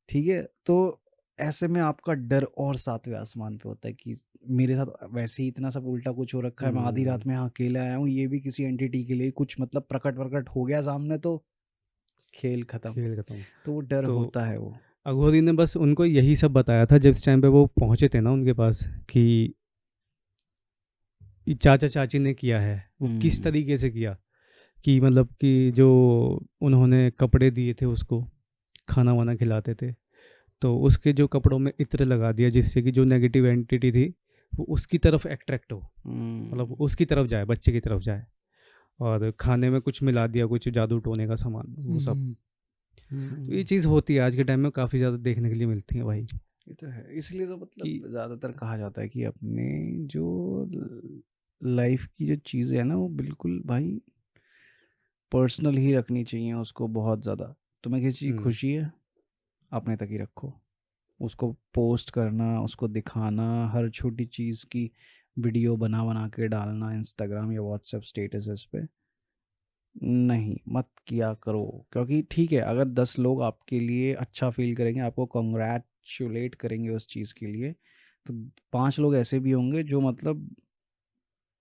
ठीक है। तो ऐसे में आपका डर और सातवें आसमान पे होता है कि मेरे साथ वैसे ही इतना सब उल्टा कुछ हो रखा है, मैं आधी रात में यहाँ अकेला आया हूँ, ये भी किसी एंटिटी के लिए कुछ मतलब प्रकट हो गया सामने तो खेल खत्म। खेल खत्म। तो वो डर तो होता है वो। अघोरी ने बस उनको यही सब बताया था जिस टाइम पे वो पहुंचे थे ना उनके पास, कि चाचा चाची ने किया है वो किस तरीके से किया, कि मतलब कि जो उन्होंने कपड़े दिए थे उसको, खाना वाना खिलाते थे, तो उसके जो कपड़ों में इत्र लगा दिया जिससे कि जो नेगेटिव एंटिटी थी वो उसकी तरफ अट्रैक्ट हो, मतलब उसकी तरफ जाए, बच्चे की तरफ जाए। और खाने में कुछ मिला दिया, कुछ जादू टोने का सामान, वो सब। तो ये चीज़ होती है आज के टाइम में, काफ़ी ज़्यादा देखने के लिए मिलती है भाई। ये तो है, इसलिए तो कि मतलब ज़्यादातर कहा जाता है कि अपने जो लाइफ की जो चीज़ें हैं ना वो बिल्कुल भाई पर्सनल ही रखनी चाहिए उसको बहुत ज़्यादा। तुम्हें किसी चीज़ खुशी है अपने तक ही रखो, उसको पोस्ट करना, उसको दिखाना, हर छोटी चीज़ की वीडियो बना के डालना इंस्टाग्राम या व्हाट्सएप स्टेटसेस पे नहीं, मत किया करो। क्योंकि ठीक है, अगर 10 लोग आपके लिए अच्छा फील करेंगे, आपको कॉन्ग्रेचुलेट करेंगे उस चीज़ के लिए, तो 5 लोग ऐसे भी होंगे जो मतलब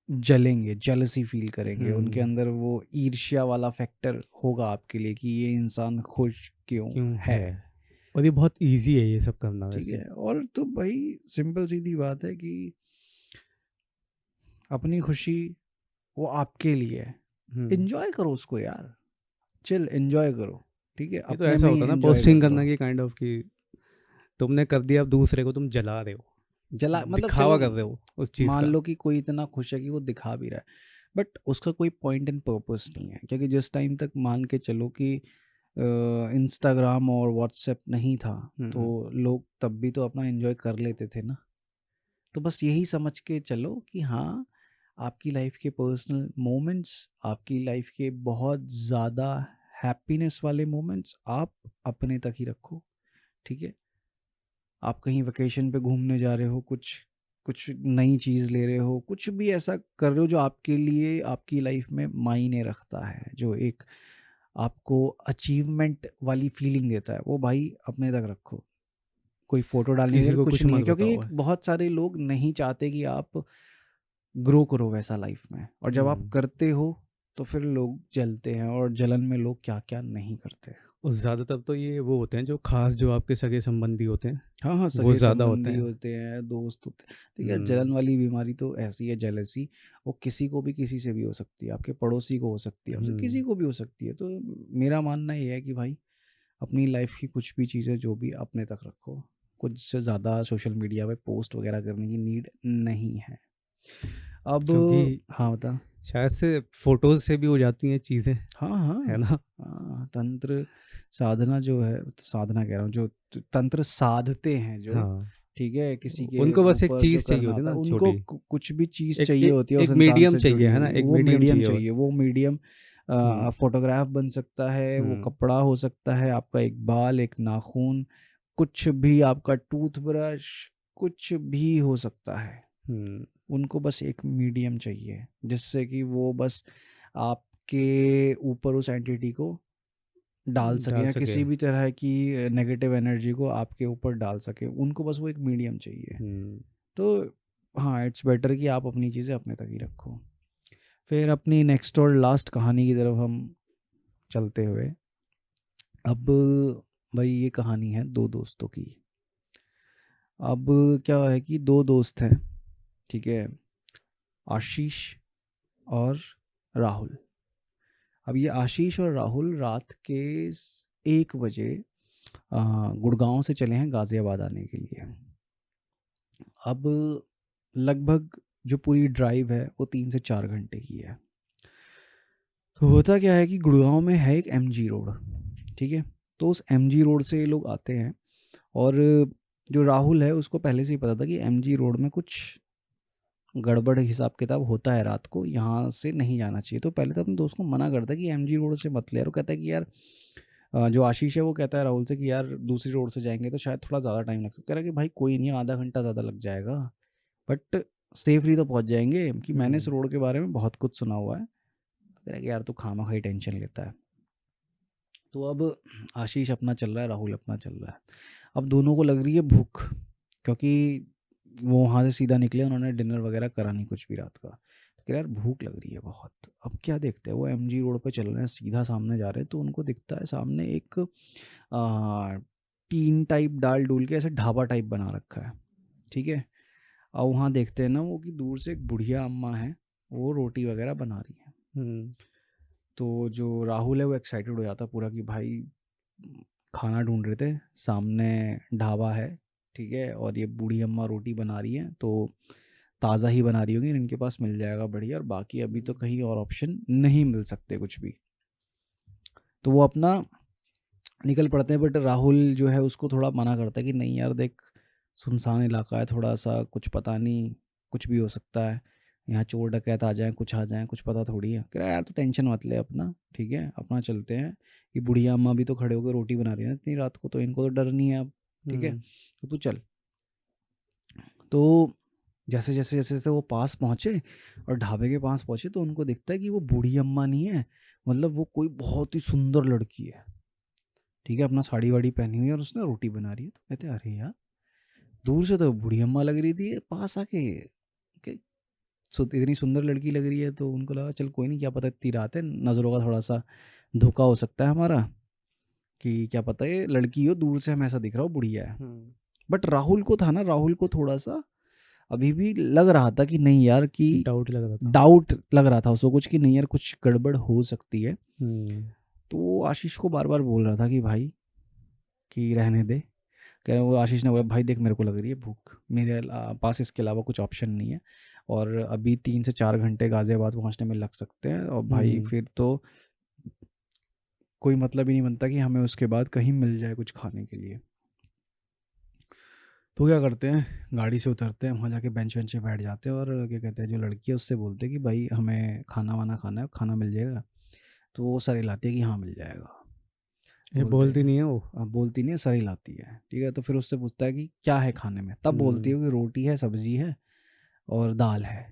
जलेंगे, जेलसी फील करेंगे, उनके अंदर वो ईर्ष्या वाला फैक्टर होगा आपके लिए कि ये इंसान खुश क्यों क्यों है। है, और ये बहुत इजी है ये सब करना ठीक वैसे। है, और तो भाई सिंपल सीधी बात है कि अपनी खुशी वो आपके लिए है, एंजॉय करो उसको यार, चिल एंजॉय करो। ठीक है, ये तो अपने ऐसा में ही होता है ना एंजॉय पोस्टिंग कर करना लो। की काइंड ऑफ, कि तुमने कर दिया, अब दूसरे को तुम जला रहे हो, जला मतलब दिखावा चलो, कर रहे हो उस चीज़ मान का। लो कि कोई इतना खुश है कि वो दिखा भी रहा है, बट उसका कोई पॉइंट एंड पर्पस नहीं है। क्योंकि जिस टाइम तक मान के चलो कि इंस्टाग्राम और व्हाट्सएप नहीं था, तो लोग तब भी तो अपना एंजॉय कर लेते थे ना। तो बस यही समझ के चलो कि हाँ, आपकी लाइफ के पर्सनल मोमेंट्स, आपकी लाइफ के बहुत ज़्यादा हैप्पीनेस वाले मोमेंट्स आप अपने तक ही रखो। ठीक है, आप कहीं वेकेशन पे घूमने जा रहे हो, कुछ कुछ नई चीज़ ले रहे हो, कुछ भी ऐसा कर रहे हो जो आपके लिए आपकी लाइफ में मायने रखता है, जो एक आपको अचीवमेंट वाली फीलिंग देता है, वो भाई अपने तक रखो। कोई फोटो डालने किसी की को कुछ कुछ नहीं है, मत क्योंकि बताओ एक बस। बहुत सारे लोग नहीं चाहते कि आप ग्रो करो वैसा लाइफ में, और जब आप करते हो तो फिर लोग जलते हैं, और जलन में लोग क्या क्या नहीं करते। और ज़्यादातर तो ये वो होते हैं जो खास, जो आपके सगे संबंधी होते हैं, हाँ हाँ, वो सगे ज़्यादा होते संबंधी हैं। होते हैं, दोस्त होते हैं। तो यार जलन वाली बीमारी तो ऐसी है, जेलसी, वो किसी को भी किसी से भी हो सकती है, आपके पड़ोसी को हो सकती है, मतलब किसी को भी हो सकती है। तो मेरा मानना ये है कि भाई अपनी लाइफ की कुछ भी चीज़ें जो भी अपने तक रखो, कुछ से ज़्यादा सोशल मीडिया पे पोस्ट वगैरह करने की नीड नहीं है अब। क्योंकि हाँ बता। शायद से फोटोज से भी हो जाती हैं चीज़ें, हाँ है हाँ ना। हाँ, तंत्र साधना जो है, साधना कह रहा हूँ, जो तंत्र साधते हैं जो, हाँ, ठीक है, किसी के उनको बस एक ऊपर जो चीज़ चाहिए करना होती है होता है, ना उनको छोटी, कुछ भी चीज़ एक चाहिए एक, होती है उस एक इंसान मीडियम से चाहिए, जुड़ी है हुई, ना, एक वो मीडियम मीडियम चाहिए बस। चाहिए, वो मीडियम हम्म फोटोग्राफ बन सकता है, वो हम्म कपड़ा हो सकता है, आपका एक बाल, एक नाखून, कुछ भी, आपका टूथब्रश, कुछ भी हो सकता है। हम्म उनको बस एक मीडियम चाहिए जिससे कि वो बस आपके ऊपर उस एंटिटी को डाल सके, डाल या सके। किसी भी तरह की नेगेटिव एनर्जी को आपके ऊपर डाल सके, उनको बस वो एक मीडियम चाहिए। हम्म तो हाँ, इट्स बेटर कि आप अपनी चीज़ें अपने तक ही रखो। फिर अपनी नेक्स्ट और लास्ट कहानी की तरफ हम चलते हुए, अब भाई ये कहानी है दो दोस्तों की। अब क्या है कि दो दोस्त हैं, ठीक है, आशीष और राहुल। अब ये आशीष और राहुल रात के 1 बजे गुड़गांव से चले हैं गाज़ियाबाद आने के लिए। अब लगभग जो पूरी ड्राइव है वो 3 से 4 घंटे की है। तो होता क्या है कि गुड़गांव में है एक एमजी रोड, ठीक है, तो उस एमजी रोड से ये लोग आते हैं। और जो राहुल है उसको पहले से ही पता था कि एमजी रोड में कुछ गड़बड़ हिसाब किताब होता है, रात को यहाँ से नहीं जाना चाहिए। तो पहले तो अपने दोस्त को मना करता है कि एमजी रोड से मत ले यार। वो कहता है कि यार जो आशीष है वो कहता है राहुल से कि यार दूसरी रोड से जाएंगे तो शायद थोड़ा ज़्यादा टाइम लग सकता है। कह रहा है कि भाई कोई नहीं, आधा घंटा ज़्यादा लग जाएगा बट सेफली तो पहुँच जाएंगे, कि मैंने इस रोड के बारे में बहुत कुछ सुना हुआ है। कह रहा है कि यार तू खामा टेंशन लेता है। तो अब आशीष अपना चल रहा है, राहुल अपना चल रहा है। अब दोनों को लग रही है भूख, क्योंकि वो वहाँ से सीधा निकले, उन्होंने डिनर वगैरह करा नहीं कुछ भी रात का। तो कह रहे यार भूख लग रही है बहुत। अब क्या देखते हैं, वो एमजी रोड पे चल रहे हैं, सीधा सामने जा रहे हैं, तो उनको दिखता है सामने एक टीन टाइप डाल डूल के ऐसे ढाबा टाइप बना रखा है, ठीक है। और वहाँ देखते हैं ना वो कि दूर से एक बुढ़िया अम्मा है, वो रोटी वगैरह बना रही है। हम्म, तो जो राहुल है वो एक्साइटेड हो जाता है पूरा कि भाई खाना ढूंढ रहे थे, सामने ढाबा है, ठीक है, और ये बूढ़ी अम्मा रोटी बना रही है, तो ताज़ा ही बना रही होगी, इनके पास मिल जाएगा बढ़िया, और बाकी अभी तो कहीं और ऑप्शन नहीं मिल सकते कुछ भी। तो वो अपना निकल पड़ते हैं, बट राहुल जो है उसको थोड़ा मना करता है कि नहीं यार देख, सुनसान इलाका है थोड़ा सा, कुछ पता नहीं, कुछ भी हो सकता है, यहाँ चोर डकैत आ जाएं, कुछ आ जाएं, कुछ पता थोड़ी है। कह रहा है यार तो टेंशन मत ले अपना, ठीक है, अपना चलते हैं, ये बुढ़िया अम्मा भी तो खड़े होकर रोटी बना रही है ना इतनी रात को, तो इनको तो डर नहीं है अब, ठीक है, हम्म, तो तू चल। तो जैसे जैसे जैसे जैसे वो पास पहुँचे और ढाबे के पास पहुँचे, तो उनको दिखता है कि वो बूढ़ी अम्मा नहीं है, मतलब वो कोई बहुत ही सुंदर लड़की है, ठीक है, अपना साड़ी वाड़ी पहनी हुई है और उसने रोटी बना रही है। तो कहते हैं अरे यार, दूर से तो बूढ़ी अम्मा लग रही थी, पास आके इतनी सुंदर लड़की लग रही है, तो उनको लगा चल कोई नहीं, क्या पता इतनी रात है, नज़रों का थोड़ा सा धोखा हो सकता है हमारा, कि क्या पता ये लड़की हो, दूर से हमें ऐसा दिख रहा हो बुढ़िया है। हम्म, बट राहुल को था ना, राहुल को थोड़ा सा अभी भी लग रहा था कि नहीं यार, कि डाउट लग रहा था। डाउट लग रहा था उसको कुछ, कि नहीं यार कुछ गड़बड़ हो सकती है। हम्म, तो वो आशीष को बार बार बोल रहा था कि भाई, कि रहने दे। कह रहे, वो आशीष ने बोला भाई देख मेरे को लग रही है भूख, मेरे पास इसके अलावा कुछ ऑप्शन नहीं है, और अभी 3 से 4 घंटे गाजियाबाद पहुंचने में लग सकते हैं, और भाई हम्म, फिर तो कोई मतलब ही नहीं बनता कि हमें उसके बाद कहीं मिल जाए कुछ खाने के लिए। तो क्या करते हैं, गाड़ी से उतरते हैं, वहाँ जाके बेंच वेंच पे बैठ जाते हैं, और क्या कहते हैं, जो लड़की है उससे बोलते हैं कि भाई हमें खाना वाना खाना है, खाना मिल जाएगा। तो वो सर हिलाती है कि हाँ मिल जाएगा। ये बोलते बोलती हैं, नहीं है वो। बोलती नहीं है, सर हिलाती है, ठीक है। तो फिर उससे पूछता है कि क्या है खाने में, तब बोलती हम्म, है कि रोटी है, सब्जी है और दाल है।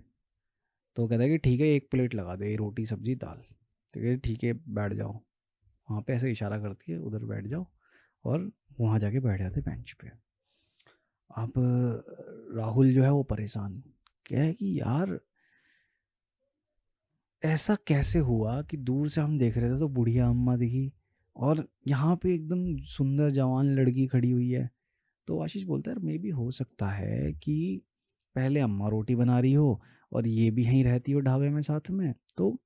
तो कहता है कि ठीक है, एक प्लेट लगा दे, ये रोटी सब्जी दाल। तो कहते ठीक है बैठ जाओ, वहाँ पे ऐसे इशारा करती है उधर बैठ जाओ, और वहाँ जाके बैठ जाते बेंच पे। अब राहुल जो है वो परेशान, क्या है कि यार ऐसा कैसे हुआ कि दूर से हम देख रहे थे तो बुढ़िया अम्मा दिखी, और यहाँ पे एकदम सुंदर जवान लड़की खड़ी हुई है। तो आशीष बोलता है यार मे भी हो सकता है कि पहले अम्मा रोटी बना रही हो, और ये भी यहीं रहती हो ढाबे में साथ में, तो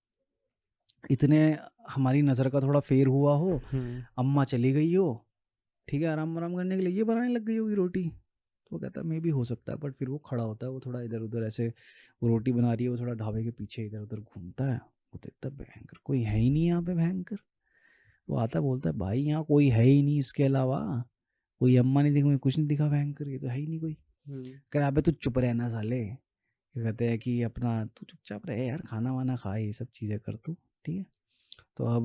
इतने हमारी नज़र का थोड़ा फेर हुआ हो, हम्म, अम्मा चली गई हो, ठीक है, आराम आराम करने के लिए ये बनाने लग गई होगी रोटी। तो वो कहता है मे भी हो सकता है, बट फिर वो खड़ा होता है, वो थोड़ा इधर उधर ऐसे, वो रोटी बना रही है, वो थोड़ा ढाबे के पीछे इधर उधर घूमता है, वो देखता है भयंकर कोई है ही नहीं यहाँ पे भयंकर। वो आता है, बोलता है भाई यहाँ कोई है ही नहीं इसके अलावा, कोई अम्मा नहीं दिखी, मुझे कुछ नहीं दिखा भयंकर, ये तो है ही नहीं कोई। हम्म, कह अबे तू चुप रहना साले, क्या कहते हैं कि अपना तू चुपचाप रहे यार, खाना वाना खा, ये सब चीज़ें कर तू, ठीक है। तो अब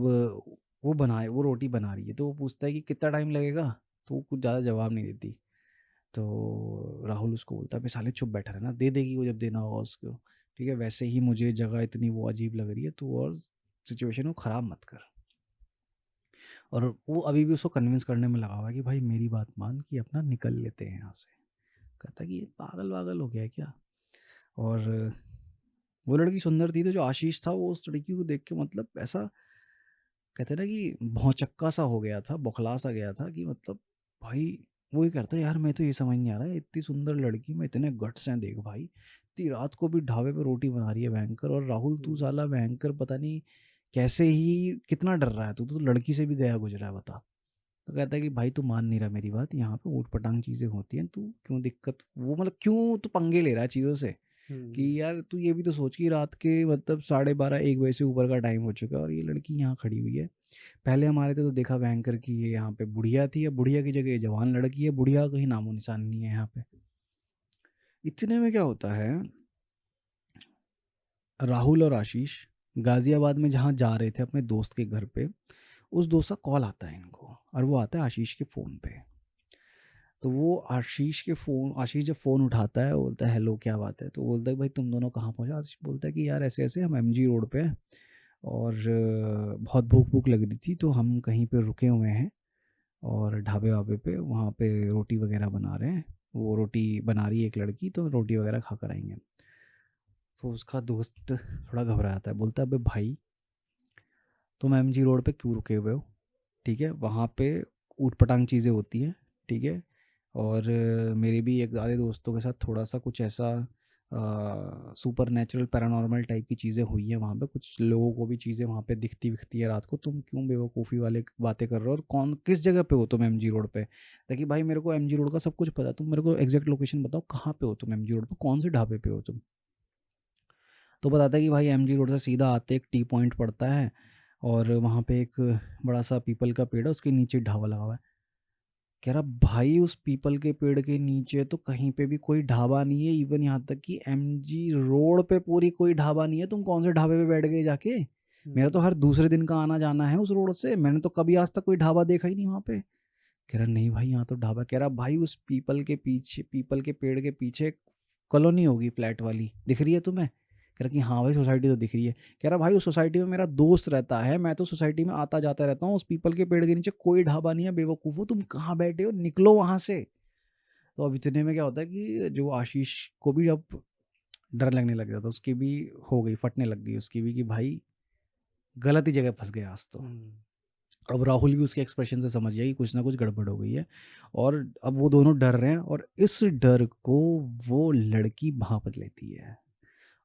वो रोटी बना रही है, तो वो पूछता है कि कितना टाइम लगेगा, तो वो कुछ ज़्यादा जवाब नहीं देती। तो राहुल उसको बोलता है भाई साले चुप बैठा रहना, दे देगी वो जब देना होगा उसको, ठीक है, वैसे ही मुझे जगह इतनी वो अजीब लग रही है, तो और सिचुएशन को ख़राब मत कर। और वो अभी भी उसको कन्विंस करने में लगा हुआ है कि भाई मेरी बात मान, कि अपना निकल लेते हैं यहाँ से। कहता है कि ये पागल वागल हो गया है क्या। और वो लड़की सुंदर थी, तो जो आशीष था वो उस लड़की को देख के मतलब ऐसा, कहते हैं ना कि भौचक्का सा हो गया था, बौखला सा गया था, कि मतलब भाई वो ये कहता है यार मैं तो ये समझ नहीं आ रहा है, इतनी सुंदर लड़की में इतने गट्स हैं देख भाई, इतनी रात को भी ढाबे पे रोटी बना रही है भयंकर, और राहुल तू हम्म, साला भयंकर पता नहीं कैसे ही कितना डर रहा है, तू तो लड़की से भी गया गुजरा है बता। तो कहता है कि भाई तू मान नहीं रहा मेरी बात, यहाँ पे ऊट पटांग चीज़ें होती हैं, तू क्यों दिक्कत, वो मतलब क्यों तू पंगे ले रहा है चीज़ों से, कि हम्म, यार तू ये भी तो सोच कि रात के मतलब 12:30 1 बजे से ऊपर का टाइम हो चुका है, और ये लड़की यहाँ खड़ी हुई है। पहले हमारे तो देखा भयंकर की ये यहाँ पे बुढ़िया थी, या बुढ़िया की जगह ये जवान लड़की है, बुढ़िया का कहीं नामो निशान नहीं है यहाँ पे। इतने में क्या होता है, राहुल और आशीष गाजियाबाद में जहाँ जा रहे थे अपने दोस्त के घर पे, उस दोस्त का कॉल आता है इनको, और वो आता है आशीष के फ़ोन पे। तो वो आशीष जब फ़ोन उठाता है, वो बोलता है हेलो क्या बात है, तो बोलता है भाई तुम दोनों कहाँ पहुँचे। आशीष बोलता है कि यार ऐसे ऐसे हम एमजी रोड पे हैं, और बहुत भूख भूख लग रही थी, तो हम कहीं पे रुके हुए हैं, और ढाबे वाबे पे वहाँ पे रोटी वगैरह बना रहे हैं, वो रोटी बना रही है एक लड़की, तो रोटी वगैरह खा कर आएंगे। तो उसका दोस्त थोड़ा घबरा जाता है, बोलता है अबे भाई तुम एमजी रोड पे क्यों रुके हुए हो, ठीक है, वहाँ पे ऊट पटांग चीज़ें होती हैं, ठीक है। और मेरे भी एक आधे दोस्तों के साथ थोड़ा सा कुछ ऐसा सुपर नेचुरल पैरानॉर्मल टाइप की चीज़ें हुई हैं वहाँ पे, कुछ लोगों को भी चीज़ें वहाँ पे दिखती विखती है रात को, तुम क्यों बेवकूफ़ी वाले बातें कर रहे हो, और कौन किस जगह पे हो तुम एमजी रोड पे। देखिए भाई मेरे को एमजी रोड का सब कुछ पता है, तुम मेरे को एग्जैक्ट लोकेशन बताओ कहाँ पे हो तुम एमजी रोड पे, कौन से ढाबे पे हो तुम। तो बताता है कि भाई एमजी रोड से सीधा आते एक टी पॉइंट पड़ता है, और वहाँ पे एक बड़ा सा पीपल का पेड़ है, उसके नीचे ढाबा लगा हुआ है। कह रहा भाई उस पीपल के पेड़ के नीचे तो कहीं पे भी कोई ढाबा नहीं है, इवन यहाँ तक कि एमजी रोड पे पूरी कोई ढाबा नहीं है, तुम कौन से ढाबे पे बैठ गए जाके। मेरा तो हर दूसरे दिन का आना जाना है उस रोड से, मैंने तो कभी आज तक कोई ढाबा देखा ही नहीं वहाँ पे। कह रहा नहीं भाई यहाँ तो ढाबा। कह रहा भाई उस पीपल के पीछे, पीपल के पेड़ के पीछे कॉलोनी होगी फ्लैट वाली, दिख रही है तुम्हें। कह रहा कि हाँ भाई सोसाइटी तो दिख रही है। कह रहा भाई उस सोसाइटी में मेरा दोस्त रहता है, मैं तो सोसाइटी में आता जाता रहता हूँ, उस पीपल के पेड़ के नीचे कोई ढाबा नहीं है, बेवकूफ़ो तुम कहाँ बैठे हो, निकलो वहाँ से। तो अब इतने में क्या होता है कि जो आशीष को भी अब डर लगने लग जाता, उसकी भी हो गई, फटने लग गई उसकी भी, कि भाई गलत ही जगह फंस गया आज तो। अब राहुल भी उसके एक्सप्रेशन से समझ गया कि कुछ ना कुछ गड़बड़ हो गई है, और अब वो दोनों डर रहे हैं, और इस डर को वो लड़की भांप लेती है,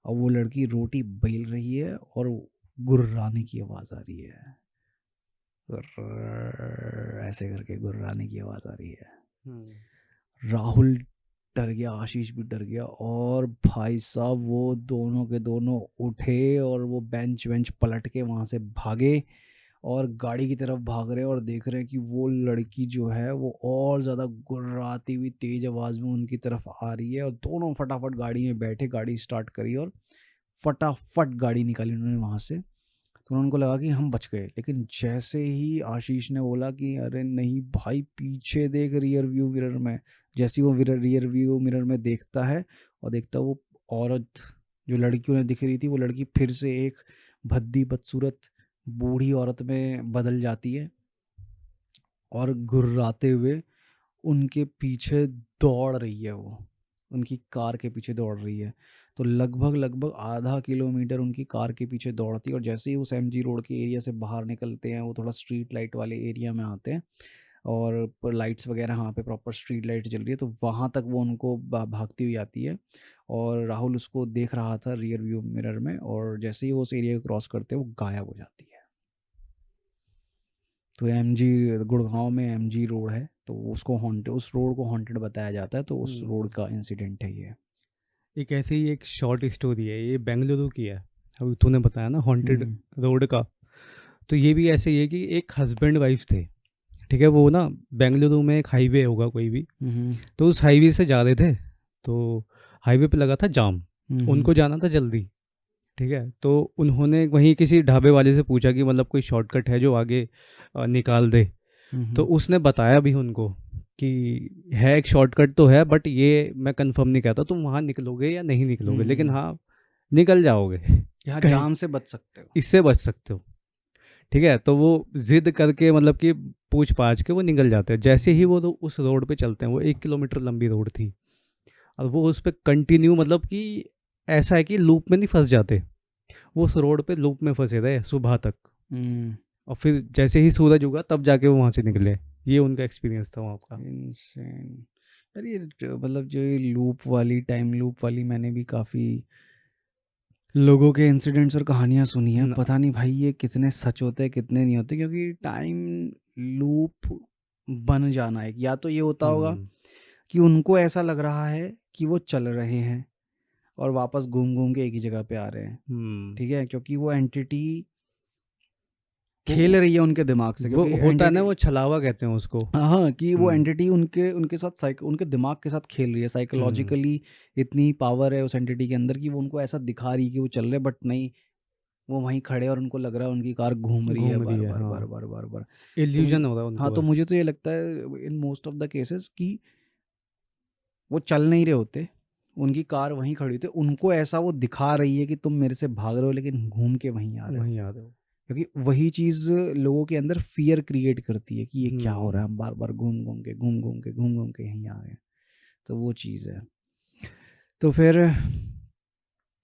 और वो लड़की रोटी बेल रही है और गुर्राने की आवाज़ आ रही है, ऐसे करके गुर्राने की आवाज़ आ रही है। राहुल डर गया, आशीष भी डर गया, और भाई साहब वो दोनों के दोनों उठे और वो बेंच वेंच पलट के वहाँ से भागे, और गाड़ी की तरफ भाग रहे हैं, और देख रहे हैं कि वो लड़की जो है वो और ज़्यादा गुर्राती हुई तेज आवाज़ में उनकी तरफ आ रही है, और दोनों फटाफट गाड़ी में बैठे, गाड़ी स्टार्ट करी और फटाफट गाड़ी निकाली उन्होंने वहाँ से। तो उनको लगा कि हम बच गए, लेकिन जैसे ही आशीष ने बोला कि अरे नहीं भाई पीछे देख रियर व्यू मिरर में, जैसे ही वो रियर व्यू मिरर में देखता है, और देखता वो औरत जो लड़की उन्हें दिख रही थी, वो लड़की फिर से एक भद्दी बदसूरत बूढ़ी औरत में बदल जाती है, और गुर्राते हुए उनके पीछे दौड़ रही है, वो उनकी कार के पीछे दौड़ रही है। तो लगभग लगभग आधा किलोमीटर उनकी कार के पीछे दौड़ती है, और जैसे ही उस एमजी रोड के एरिया से बाहर निकलते हैं, वो थोड़ा स्ट्रीट लाइट वाले एरिया में आते हैं, और लाइट्स वगैरह वहाँ पे प्रॉपर स्ट्रीट लाइट जल रही है, तो वहाँ तक वो उनको भागती हुई आती है, और राहुल उसको देख रहा था रियर व्यू मिरर में, और जैसे ही वो उस एरिया को क्रॉस करते हैं वो गायब हो जाती है। तो एमजी गुड़गांव में एमजी रोड है, तो उसको हॉन्टेड, उस रोड को हॉन्टेड बताया जाता है, तो उस रोड का इंसिडेंट है ये। एक ऐसे ही एक शॉर्ट स्टोरी है, ये बेंगलुरु की है। अभी तूने बताया ना हॉन्टेड रोड का, तो ये भी ऐसे ही है कि एक हस्बैंड वाइफ थे, ठीक है। वो ना बेंगलुरु में एक हाईवे होगा कोई भी, तो उस हाईवे से जा रहे थे, तो हाईवे पे लगा था जाम, उनको जाना था जल्दी, ठीक है। तो उन्होंने वहीं किसी ढाबे वाले से पूछा कि मतलब कोई शॉर्टकट है जो आगे निकाल दे। तो उसने बताया भी उनको कि है एक शॉर्टकट तो है, बट ये मैं कंफर्म नहीं कहता तुम वहाँ निकलोगे या नहीं निकलोगे, लेकिन हाँ निकल जाओगे, यहाँ कहीं जाम से बच सकते हो। इससे बच सकते हो, ठीक है। तो वो जिद करके मतलब कि पूछ पाछ के वो निकल जाते हैं। जैसे ही वो उस रोड पे चलते हैं, वो 1 किलोमीटर लंबी रोड थी, और वो उस पर कंटिन्यू मतलब कि ऐसा है कि लूप में नहीं फंस जाते, वो उस रोड पे लूप में फंसे रहे सुबह तक, और फिर जैसे ही सूरज उगा तब जाके वो वहाँ से निकले। ये उनका एक्सपीरियंस था वहाँ का। इंसेन। यार ये मतलब जो ये लूप वाली, टाइम लूप वाली, मैंने भी काफ़ी लोगों के इंसिडेंट्स और कहानियां सुनी हैं, पता नहीं भाई ये कितने सच होते हैं कितने नहीं होते, क्योंकि टाइम लूप बन जाना है, या तो ये होता होगा कि उनको ऐसा लग रहा है कि वो चल रहे हैं और वापस घूम घूम के एक ही जगह पे आ रहे हैं, ठीक है, क्योंकि वो एंटिटी खेल रही है उनके दिमाग से, वो क्योंकि होता है ना, वो छलावा कहते हैं उसको। हाँ, कि वो एंटिटी उनके उनके साथ उनके दिमाग के साथ खेल रही है साइकोलॉजिकली, इतनी पावर है उस एंटिटी के अंदर कि वो उनको ऐसा दिखा रही है कि वो चल रहे, बट नहीं, वो वहीं खड़े और उनको लग रहा है उनकी कार घूम रही है बार बार बार बार बार बार। इल्यूजन हो रहा है उनको। हाँ, तो मुझे तो ये लगता है in most of the cases कि वो चल नहीं रहे होते, उनकी कार वहीं खड़ी होती है, उनको ऐसा वो दिखा रही है कि तुम मेरे से भाग रहे हो लेकिन घूम के वहीं आ रहे हो। क्योंकि वही चीज़ लोगों के अंदर फ़ियर क्रिएट करती है कि ये क्या हो रहा है, हम बार-बार घूम-घूम के यहीं आ गए। तो वो चीज़ है। तो फिर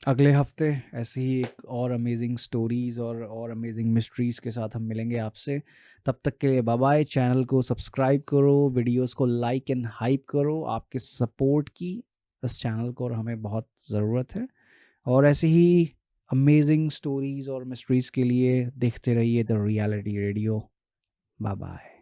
अगले हफ्ते ऐसे ही एक और अमेजिंग स्टोरीज़ और अमेजिंग मिस्ट्रीज़ के साथ हम मिलेंगे आपसे। तब तक के लिए बाय बाय। चैनल को सब्सक्राइब करो, वीडियोस को लाइक एंड हाइप करो। आपके सपोर्ट की इस चैनल को और हमें बहुत ज़रूरत है। और ऐसे ही अमेजिंग स्टोरीज़ और मिस्ट्रीज़ के लिए देखते रहिए the reality radio. Bye bye.